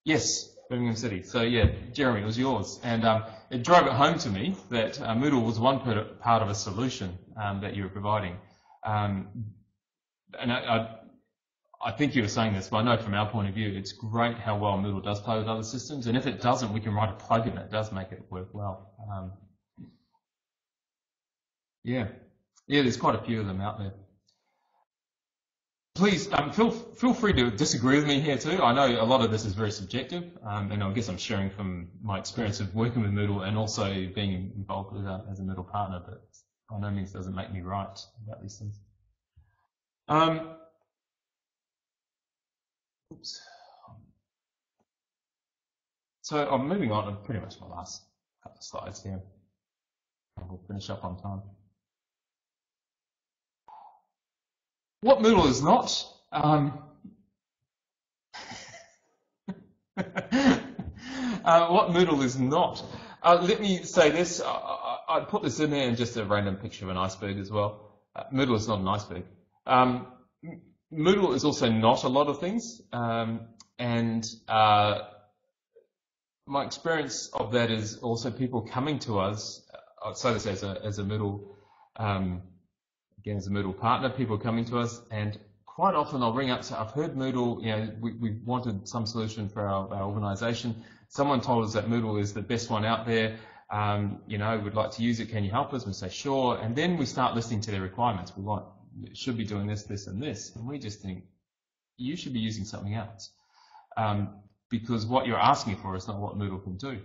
Yes, Birmingham City. So yeah, Jeremy, it was yours. And it drove it home to me that Moodle was one part of a solution that you were providing. And I think you were saying this, but I know from our point of view, it's great how well Moodle does play with other systems. And if it doesn't, we can write a plugin that does make it work well. Yeah, there's quite a few of them out there. Please feel free to disagree with me here too. I know a lot of this is very subjective, and I guess I'm sharing from my experience of working with Moodle and also being involved with as a Moodle partner, but by no means doesn't make me right about these things. Oops. So I'm moving on to pretty much my last couple of slides here. We'll finish up on time. What Moodle is not, what Moodle is not. Let me say this, I put this in there in just a random picture of an iceberg as well. Moodle is not an iceberg. Moodle is also not a lot of things, and my experience of that is also people coming to us, I'd say this as a Moodle, again, as a Moodle partner, people coming to us, and quite often I'll ring up and say, I've heard Moodle, you know, we wanted some solution for our organisation. Someone told us that Moodle is the best one out there. You know, we'd like to use it. Can you help us? We say, sure. And then we start listening to their requirements. It should be doing this, this, and this. And we just think, you should be using something else. Because what you're asking for is not what Moodle can do.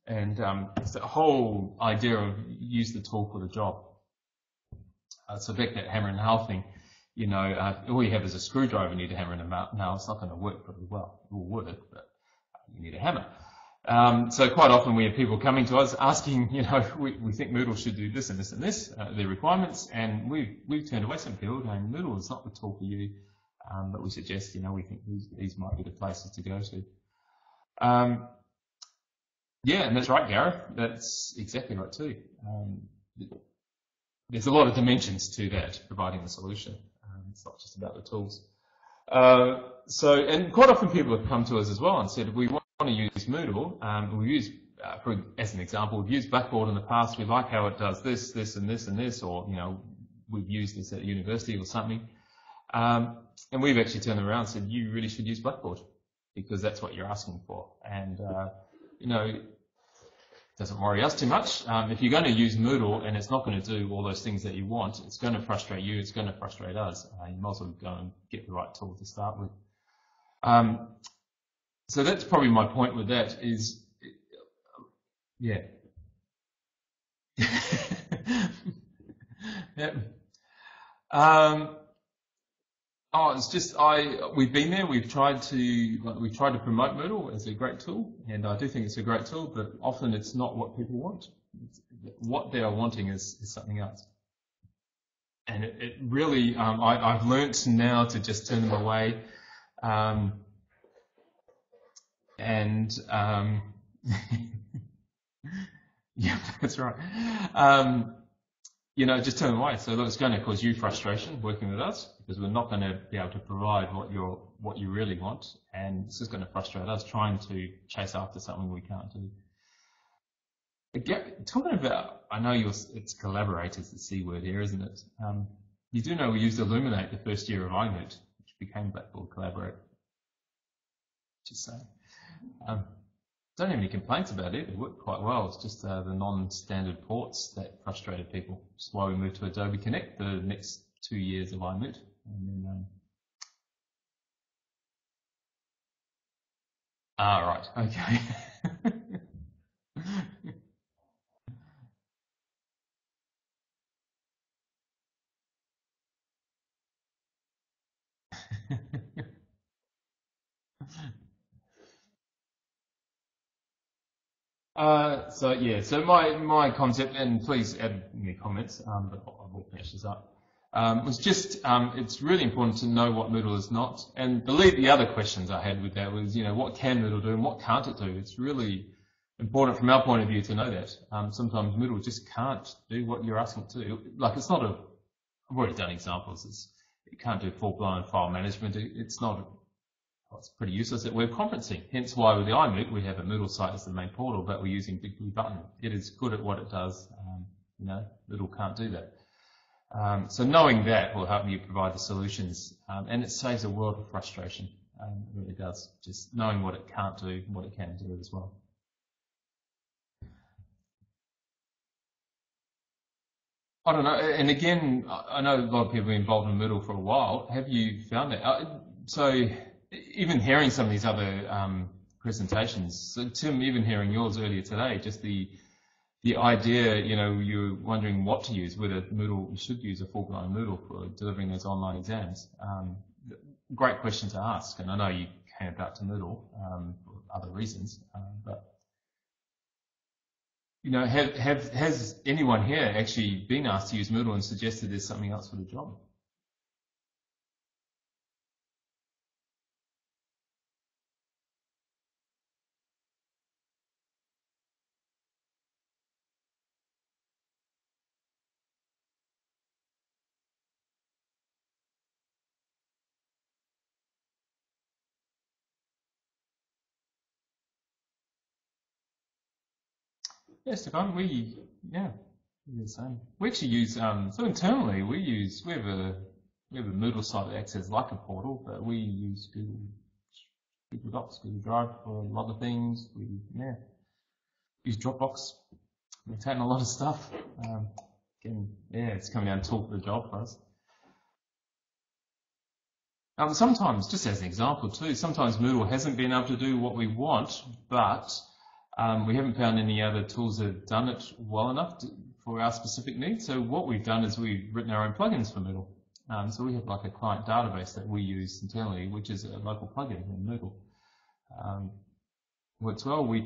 And it's that whole idea of use the tool for the job. So back that hammer and nail thing, you know, all you have is a screwdriver and you need a hammer and a nail. It's not going to work very well. It will work, but you need a hammer. So quite often we have people coming to us asking, you know, we think Moodle should do this and this and this, their requirements, and we've turned away some people going, Moodle is not the tool for you. but we suggest, we think these might be the places to go to. Yeah, and that's right, Gareth. That's exactly right too. There's a lot of dimensions to that, providing the solution. It's not just about the tools. And quite often people have come to us as well and said, we want to use Moodle. We use, as an example, we've used Blackboard in the past. We like how it does this, this, and this, and this, or we've used this at university or something. And we've actually turned around and said, you really should use Blackboard because that's what you're asking for. And it doesn't worry us too much. If you're going to use Moodle and it's not going to do all those things that you want, it's going to frustrate you, it's going to frustrate us. You might as well go and get the right tool to start with. So that's probably my point with that is, yeah. Yeah. It's just we've been there. We've tried to promote Moodle as a great tool, and I do think it's a great tool. But often it's not what people want. What they are wanting is something else. And it really, I've learnt now to just turn them away. Yeah, that's right. Just turn them away. So that's going to cause you frustration working with us because we're not going to be able to provide what you really want, and this is going to frustrate us trying to chase after something we can't do. Again, talking about, I know it's collaborators, the C word here, isn't it? You do know we used Illuminate the first year of iMoot, which became Blackboard Collaborate. Just saying. Don't have any complaints about it. It worked quite well. It's just the non-standard ports that frustrated people. That's why we moved to Adobe Connect the next 2 years of iMoot. And then, right. Okay. So my concept, and please add any comments, but I'll finish this up, was just, it's really important to know what Moodle is not, and the other questions I had with that was, what can Moodle do and what can't it do? It's really important from our point of view to know that. Sometimes Moodle just can't do what you're asking it to do. Like I've already done examples, it can't do full-blown file management, it's pretty useless at web conferencing. Hence why with the iMoot we have a Moodle site as the main portal, but we're using Big Blue Button. It is good at what it does. Moodle can't do that. So knowing that will help you provide the solutions, and it saves a world of frustration. It really does. Just knowing what it can't do and what it can do as well. I don't know. And again, I know a lot of people are involved in Moodle for a while. Have you found that? So even hearing some of these other presentations, so Tim, even hearing yours earlier today, just the idea, you're wondering what to use, whether Moodle, you should use a full-blown Moodle for delivering those online exams. Great question to ask, and I know you came about to Moodle for other reasons, but has anyone here actually been asked to use Moodle and suggested there's something else for the job? Yes, Stefan, we're the same. We actually use, so internally we have a Moodle site that acts as like a portal, but we use Google Docs, Google Drive for a lot of things. We use Dropbox. We're taking a lot of stuff. It's coming down to tool for the job for us. Sometimes, just as an example too, sometimes Moodle hasn't been able to do what we want, but we haven't found any other tools that have done it well enough for our specific needs. So what we've done is we've written our own plugins for Moodle. So we have like a client database that we use internally, which is a local plugin in Moodle. Works well. We're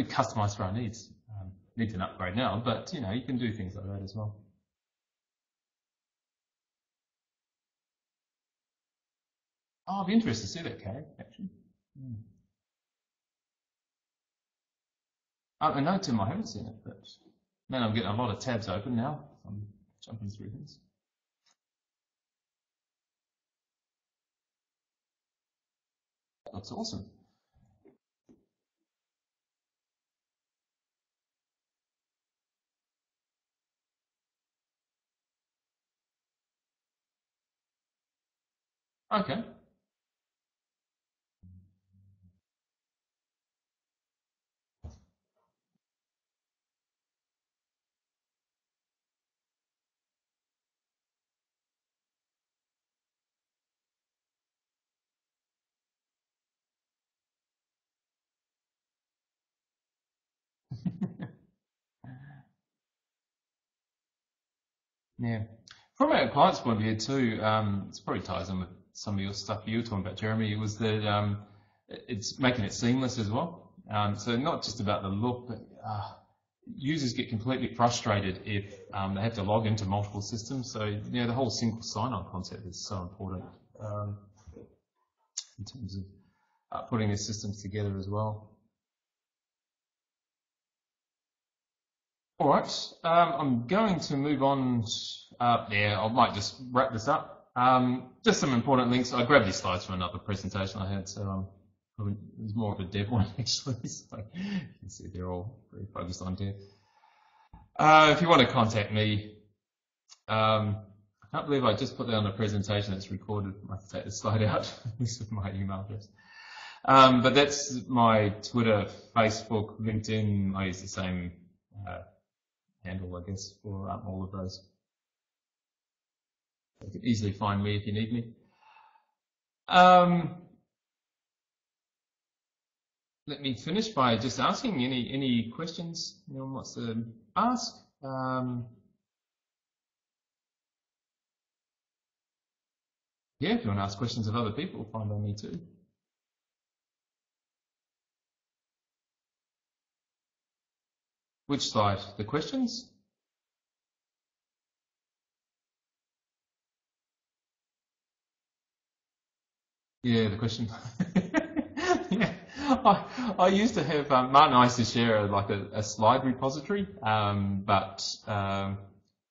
customized for our needs. Needs an upgrade now, but you can do things like that as well. Oh, I'd be interested to see that, Kay, actually. I know, Tim, I haven't seen it, but man, I'm getting a lot of tabs open now. I'm jumping through things. That looks awesome. Okay. Yeah. From a client's point of view too, it probably ties in with some of your stuff you were talking about, Jeremy. It was that it's making it seamless as well. So not just about the look, but users get completely frustrated if they have to log into multiple systems. So the whole single sign-on concept is so important in terms of putting these systems together as well. All right, I'm going to move on. I might just wrap this up. Just some important links. I grabbed these slides from another presentation I had, so it was more of a dev one actually. So you can see they're all very focused on dev. If you want to contact me, I can't believe I just put down a presentation that's recorded. I must take the slide out. This is my email address. But that's my Twitter, Facebook, LinkedIn. I use the same handle, I guess, for all of those. You can easily find me if you need me. Let me finish by just asking any questions anyone wants to ask. Yeah, if you want to ask questions of other people, find on me too. Which slide? The questions? Yeah, the question. Yeah, I used to have Martin and I used to share a slide repository, but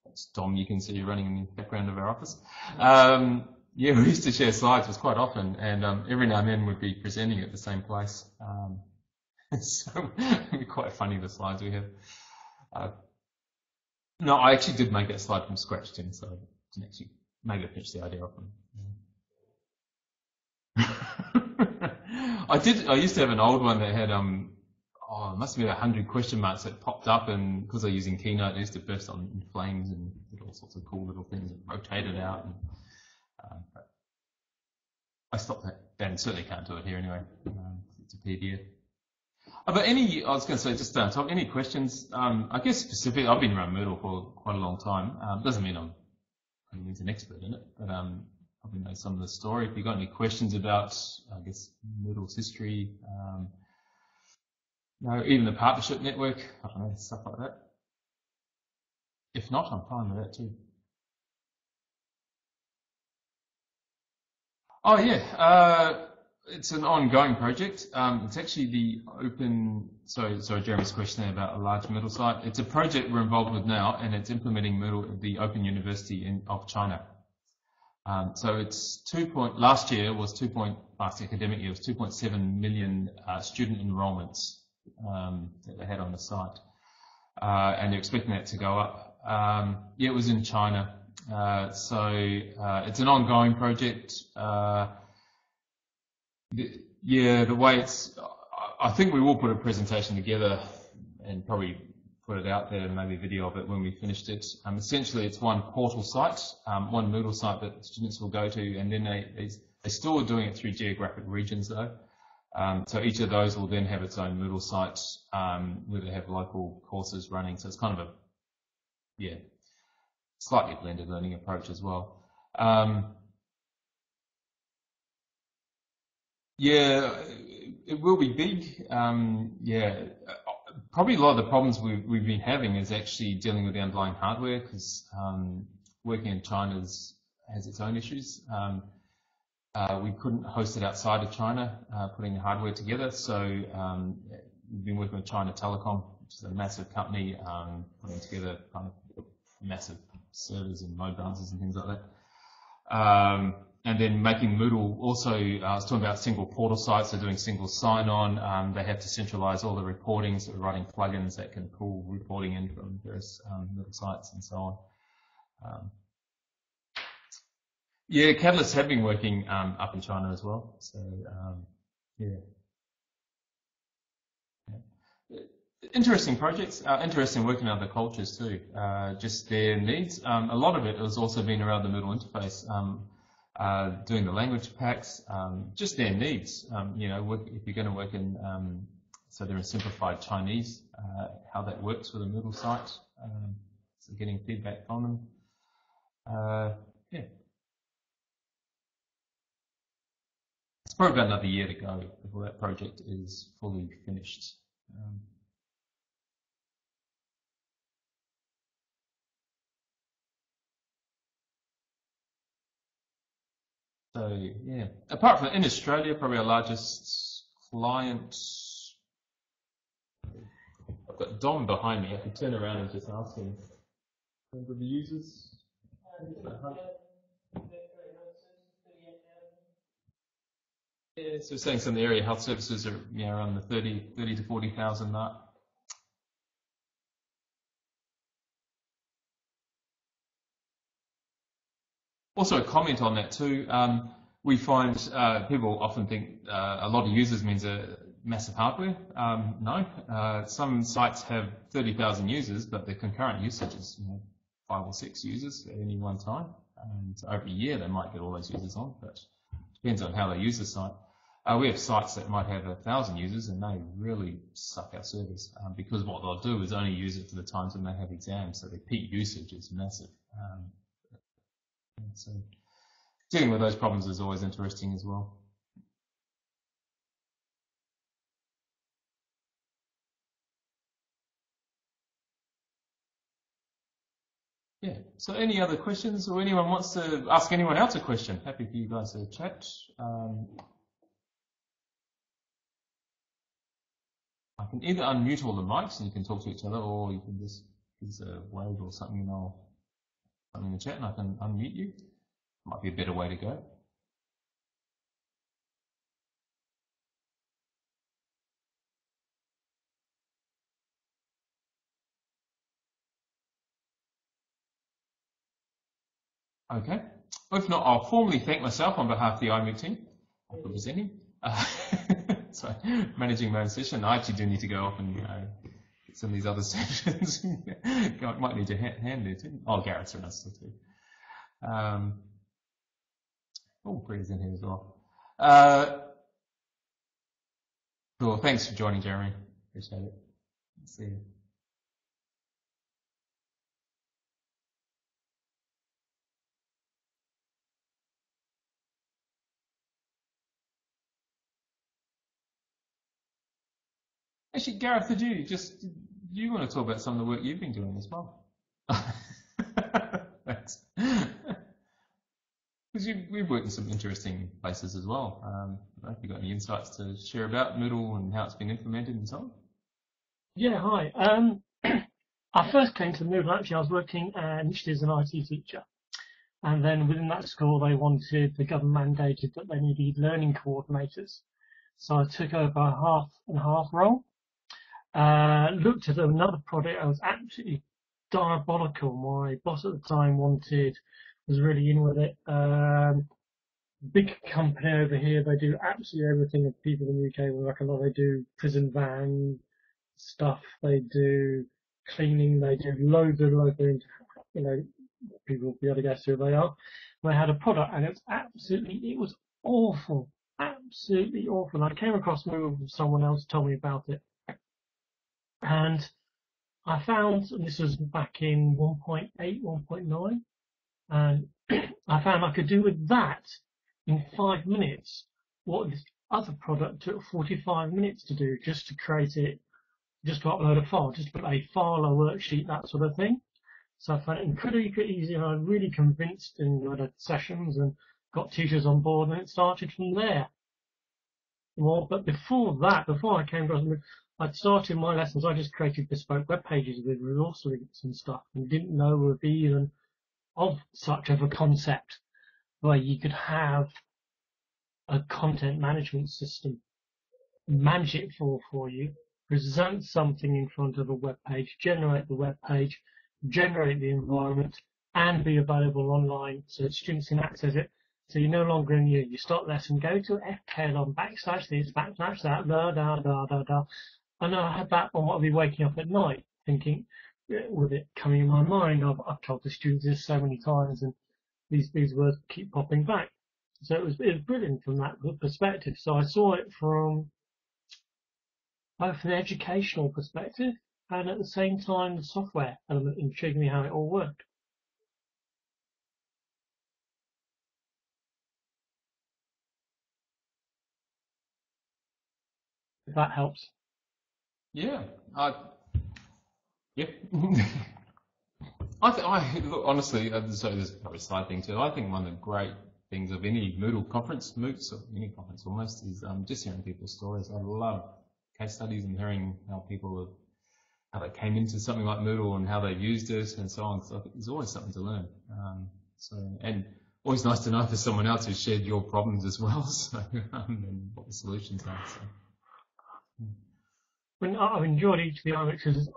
it's Tom, you can see running in the background of our office. Yeah, we used to share slides was quite often, and every now and then we'd be presenting at the same place. So it'd be quite funny the slides we have. No, I actually did make that slide from scratch, Tim, so I didn't actually maybe pitch the idea off them. I used to have an old one that had it must have been 100 question marks that popped up, and because I was using Keynote, it used to burst in flames and did all sorts of cool little things and rotated out. And, but I stopped that, and certainly can't do it here anyway. It's a PDF. But I was going to say, just Tom, any questions? I guess specifically, I've been around Moodle for quite a long time. Doesn't mean I'm an expert in it, but probably know some of the story. If you've got any questions about, I guess, Moodle's history, even the partnership network, I don't know, stuff like that. If not, I'm fine with that too. Oh yeah, it's an ongoing project. It's actually the open, sorry, Jeremy's question there about a large Moodle site. It's a project we're involved with now, and it's implementing Moodle at the Open University of China. So it's last academic year was 2.7 million student enrollments that they had on the site, and they're expecting that to go up. Yeah, it was in China. So it's an ongoing project. The way I think we will put a presentation together and probably put it out there and maybe a video of it when we finished it. Essentially, it's one portal site, one Moodle site that students will go to, and then they're still doing it through geographic regions though. So each of those will then have its own Moodle site where they have local courses running. So it's kind of a slightly blended learning approach as well. Yeah, it will be big. Probably a lot of the problems we've been having is actually dealing with the underlying hardware, because working in China has its own issues. we couldn't host it outside of China, putting the hardware together. So we've been working with China Telecom, which is a massive company, putting together kind of massive servers and load balancers and things like that. And then making Moodle also, I was talking about single portal sites, so doing single sign-on. They have to centralize all the reporting, so we're writing plugins that can pull reporting in from various little sites and so on. Yeah, Catalysts have been working up in China as well. So yeah. Interesting projects, interesting working in other cultures too. Just their needs. A lot of it has also been around the Moodle interface, doing the language packs, just their needs. You know, if you're going to work in, so they're in simplified Chinese, how that works with a Moodle site. So getting feedback from them. Yeah. It's probably about another year to go before that project is fully finished. So yeah, apart from in Australia, probably our largest client. I've got Dom behind me. I can turn around and just ask him. Number of the users. Yeah, so we're saying some of the area health services are around the 30 to 40,000 mark. Also a comment on that too. We find people often think a lot of users means a massive hardware. No, some sites have 30,000 users, but their concurrent usage is 5 or 6 users at any one time. And over a year they might get all those users on, but depends on how they use the site. We have sites that might have 1,000 users and they really suck our service because what they'll do is only use it for the times when they have exams, so their peak usage is massive. So dealing with those problems is always interesting as well. Yeah, so any other questions, or anyone wants to ask anyone else a question? Happy for you guys to chat. I can either unmute all the mics and you can talk to each other, or you can just use a wave or something and I'll something in the chat and I can unmute you. Might be a better way to go. Okay. If not, I'll formally thank myself on behalf of the iMoot team for presenting. So, managing my own session. I actually do need to go off and get some of these other sessions. Might need a hand there too. Oh, Garrett's around still too. Oh, Britta's in here as well. Cool. Thanks for joining, Jeremy. Appreciate it. See you. Actually, Gareth, do you want to talk about some of the work you've been doing as well? Thanks. Because we've worked in some interesting places as well. I don't know if you've got any insights to share about Moodle and how it's been implemented and so on. Yeah, hi. I first came to Moodle, actually, I was working initially as an IT teacher. And then within that school, the government mandated that they needed learning coordinators. So I took over a half and half role. Looked at another project that was absolutely diabolical. My boss at the time was really in with it. Big company over here, they do absolutely everything that people in the UK will work a lot. They do prison van stuff, they do cleaning, they do loads of people will be able to guess who they are. They had a product and it was awful, absolutely awful. And I came across Moodle from someone else told me about it. And I found, and this was back in 1.8, 1.9, and I found I could do with that in 5 minutes what this other product took 45 minutes to do, just to create it, just to upload a file, just to put a file, a worksheet, that sort of thing. So I found it incredibly easy, and I'm really convinced in the sessions and got teachers on board, and it started from there. Well, but before that, before I came across Moodle, I'd started my lessons, I just created bespoke web pages with resource links and stuff, and didn't know of even of such of a concept where you could have a content management system, manage it for you, present something in front of a web page, generate the web page, generate the environment, and be available online so students can access it. So you're no longer in you start lesson, go to fklon / this, / that, da. And I had that on what I'll be waking up at night, thinking, with it coming in my mind, I've told the students this so many times, and these words keep popping back. So it was brilliant from that perspective. So I saw it from both an educational perspective and at the same time the software element intrigued me how it all worked. If that helps. Yeah. Yeah. Look, honestly, so there's probably a side thing too. I think one of the great things of any Moodle conference, MOOCs, or any conference almost, is just hearing people's stories. I love case studies and hearing how they came into something like Moodle and how they used it and so on. So I think there's always something to learn. And always nice to know if there's someone else who's shared your problems as well, so, and what the solutions are. So. When I've enjoyed each of the iMoot because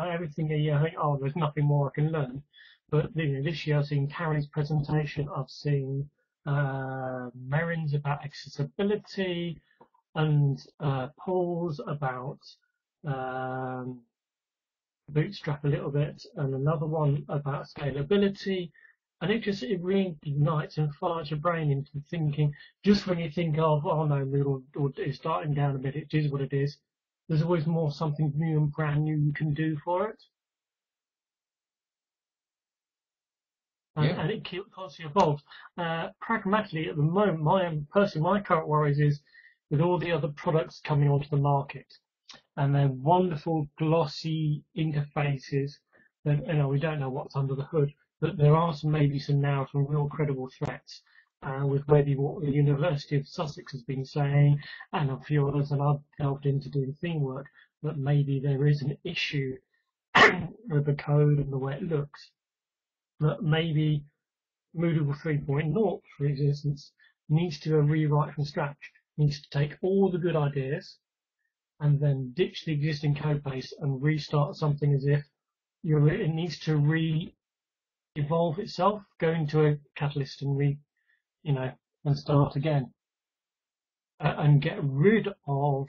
everything a year I think, there's nothing more I can learn. But this year I've seen Carrie's presentation, I've seen Merrin's about accessibility, and Paul's about Bootstrap a little bit, and another one about scalability. And it really ignites and fires your brain into thinking, just when you think of, Moodle is starting down a bit, it is what it is. There's always more something new and brand new you can do for it. And it constantly evolves. Pragmatically, at the moment, my current worries is with all the other products coming onto the market and their wonderful glossy interfaces that, we don't know what's under the hood, but there are some real credible threats. With maybe what the University of Sussex has been saying, and a few others, and I've delved into doing theme work, that maybe there is an issue with the code and the way it looks. That maybe Moodle 3.0, for instance, needs to be a rewrite from scratch. Needs to take all the good ideas and then ditch the existing code base and restart something as if it needs to re-evolve itself, go into a catalyst and and start again, and get rid of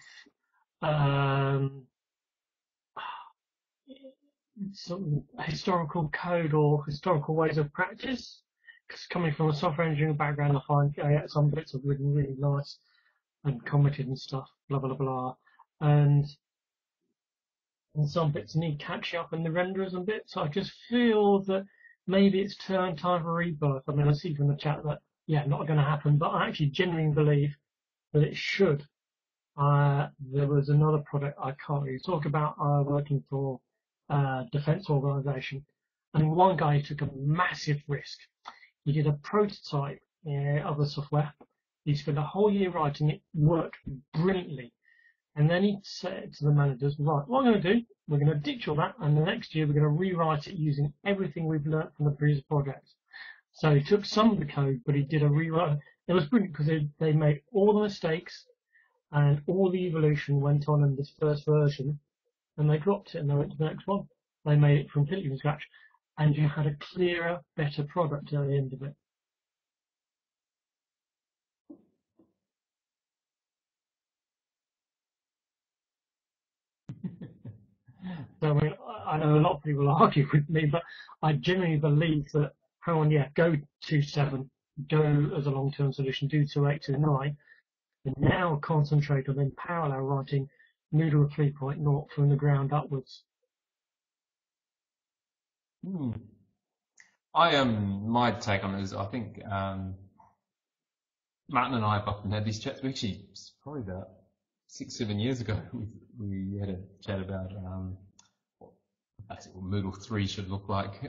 some historical code or historical ways of practice. Because coming from a software engineering background, I find some bits are really, really nice and committed and stuff, blah, blah, blah, and some bits need catching up in the renderers and bits. So I just feel that maybe it's time for rebirth. I mean, I see from the chat that, not going to happen, but I actually genuinely believe that it should. There was another product I can't really talk about, working for a defense organization. And one guy took a massive risk. He did a prototype of the software. He spent a whole year writing it, worked brilliantly. And then he said to the managers, right, what I'm going to do, we're going to ditch all that, and the next year we're going to rewrite it using everything we've learnt from the previous projects. So he took some of the code, but he did a rewrite. It was brilliant because they made all the mistakes and all the evolution went on in this first version, and they dropped it and they went to the next one. They made it completely from scratch, and you had a clearer, better product at the end of it. So, I mean, I know a lot of people argue with me, but I genuinely believe that, go 2.7, go as a long-term solution, do 2.8, 2.9, and now concentrate on in parallel writing Moodle 3.0 from the ground upwards. My take on it is, I think Martin and I have often had these chats. We actually, probably about 6-7 years ago, we had a chat about what Moodle 3 should look like.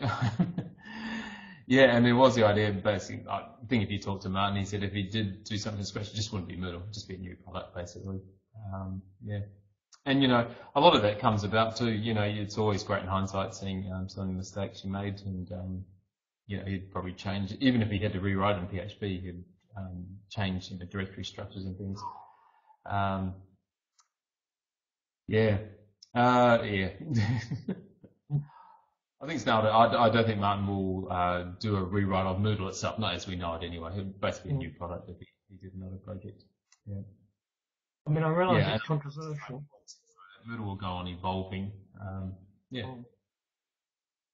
Yeah, and there was the idea, basically, I think if you talk to Martin, he said if he did do something from scratch, it just wouldn't be Moodle, just be a new product, basically. Yeah. And, you know, a lot of that comes about too, you know, it's always great in hindsight seeing some of the mistakes you made, and, you know, he'd probably change, even if he had to rewrite in PHP, he'd change, you know, directory structures and things. Yeah. Yeah. I think it's now that I don't think Martin will do a rewrite of Moodle itself, not as we know it anyway. It would basically be a new product if he did another project. Yeah. I mean, I realise it's controversial. Moodle will go on evolving. Yeah.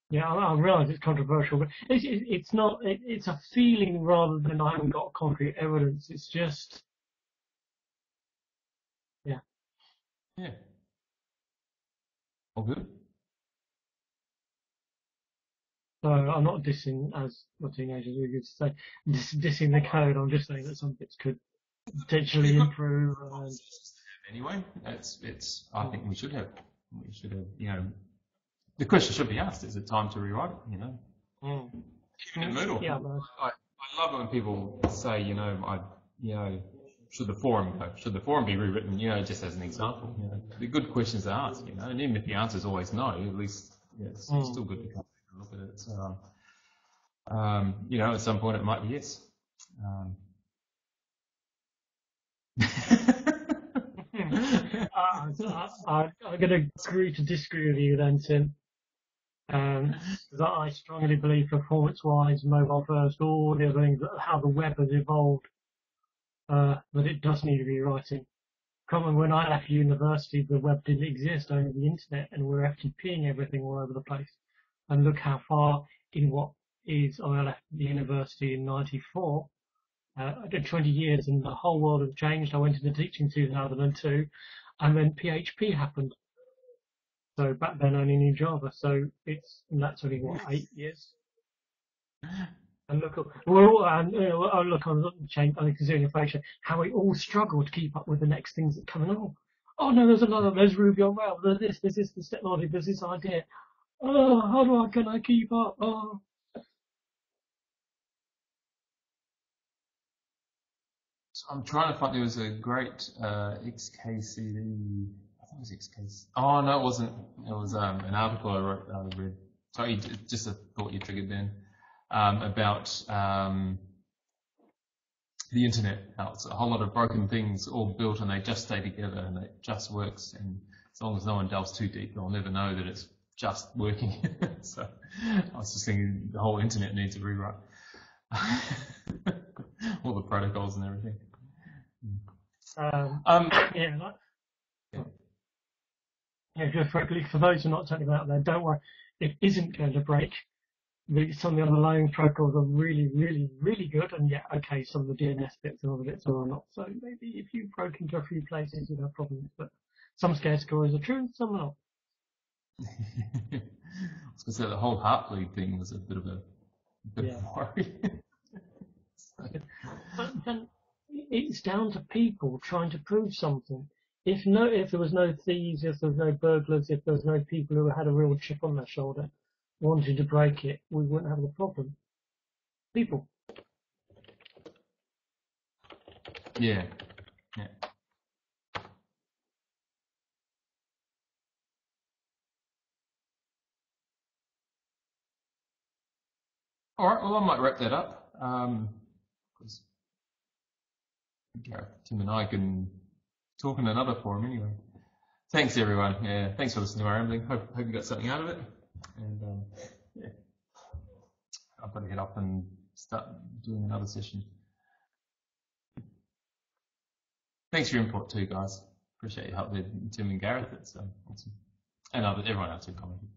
Yeah, I realise it's controversial, but it's not. It's a feeling rather than I haven't got concrete evidence. It's just, yeah. Yeah. All good. So I'm not dissing, as the teenagers we used to say, dissing the code. I'm just saying that some bits could potentially improve. Anyway, I think we should have, you know, the question should be asked: is it time to rewrite it? You know, even in Moodle. Yeah, I love it when people say, you know, should the forum go? Should the forum be rewritten? You know, just as an example. You know, the good questions to ask. You know, and even if the answer is always no, at least it's still good to come and look at it. So, you know, at some point it might be yes. I'm going to agree to disagree with you then, Tim. Because I strongly believe performance-wise, mobile first, all the other things, how the web has evolved, that it does need rewriting. When I left university, the web didn't exist, only the internet, and we're FTPing everything all over the place. And look how far in what is, I left the university in 94. I did 20 years and the whole world had changed. I went into teaching in 2002 and then PHP happened. So back then I only knew Java. So that's only what, 8 years? And look, look on considering inflation, how we all struggle to keep up with the next things that are coming along. Oh no, there's Ruby on Rails, there's this technology, there's this idea. Oh, can I keep up? Oh. I'm trying to find, there was a great XKCD, I think it was XKCD. Oh no, it wasn't. It was an article I read. Sorry, just a thought you triggered then, about the internet. How it's a whole lot of broken things all built and they just stay together and it just works. And as long as no one delves too deep, they'll never know that it's just working. So I was just thinking the whole internet needs a rewrite. All the protocols and everything. Just frankly, for those who are not technical out there, don't worry, it isn't going to break. Some of the underlying protocols are really, really, really good, and yeah, okay, some of the DNS bits and other bits are not. So maybe if you broke into a few places, you'd have problems, but some scare stories are true, some are not. I was going to say the whole Heartbleed thing was a bit of a worry. But then it's down to people trying to prove something. If there was no thieves, if there was no burglars, if there was no people who had a real chip on their shoulder wanting to break it, we wouldn't have the problem. People. Yeah. All right, well, I might wrap that up. Because Tim and I can talk in another forum anyway. Thanks, everyone. Yeah, thanks for listening to my rambling. Hope you got something out of it. And yeah, I've got to get up and start doing another session. Thanks for your input too, guys. Appreciate your help there, Tim and Gareth. It's awesome. And everyone else who commented.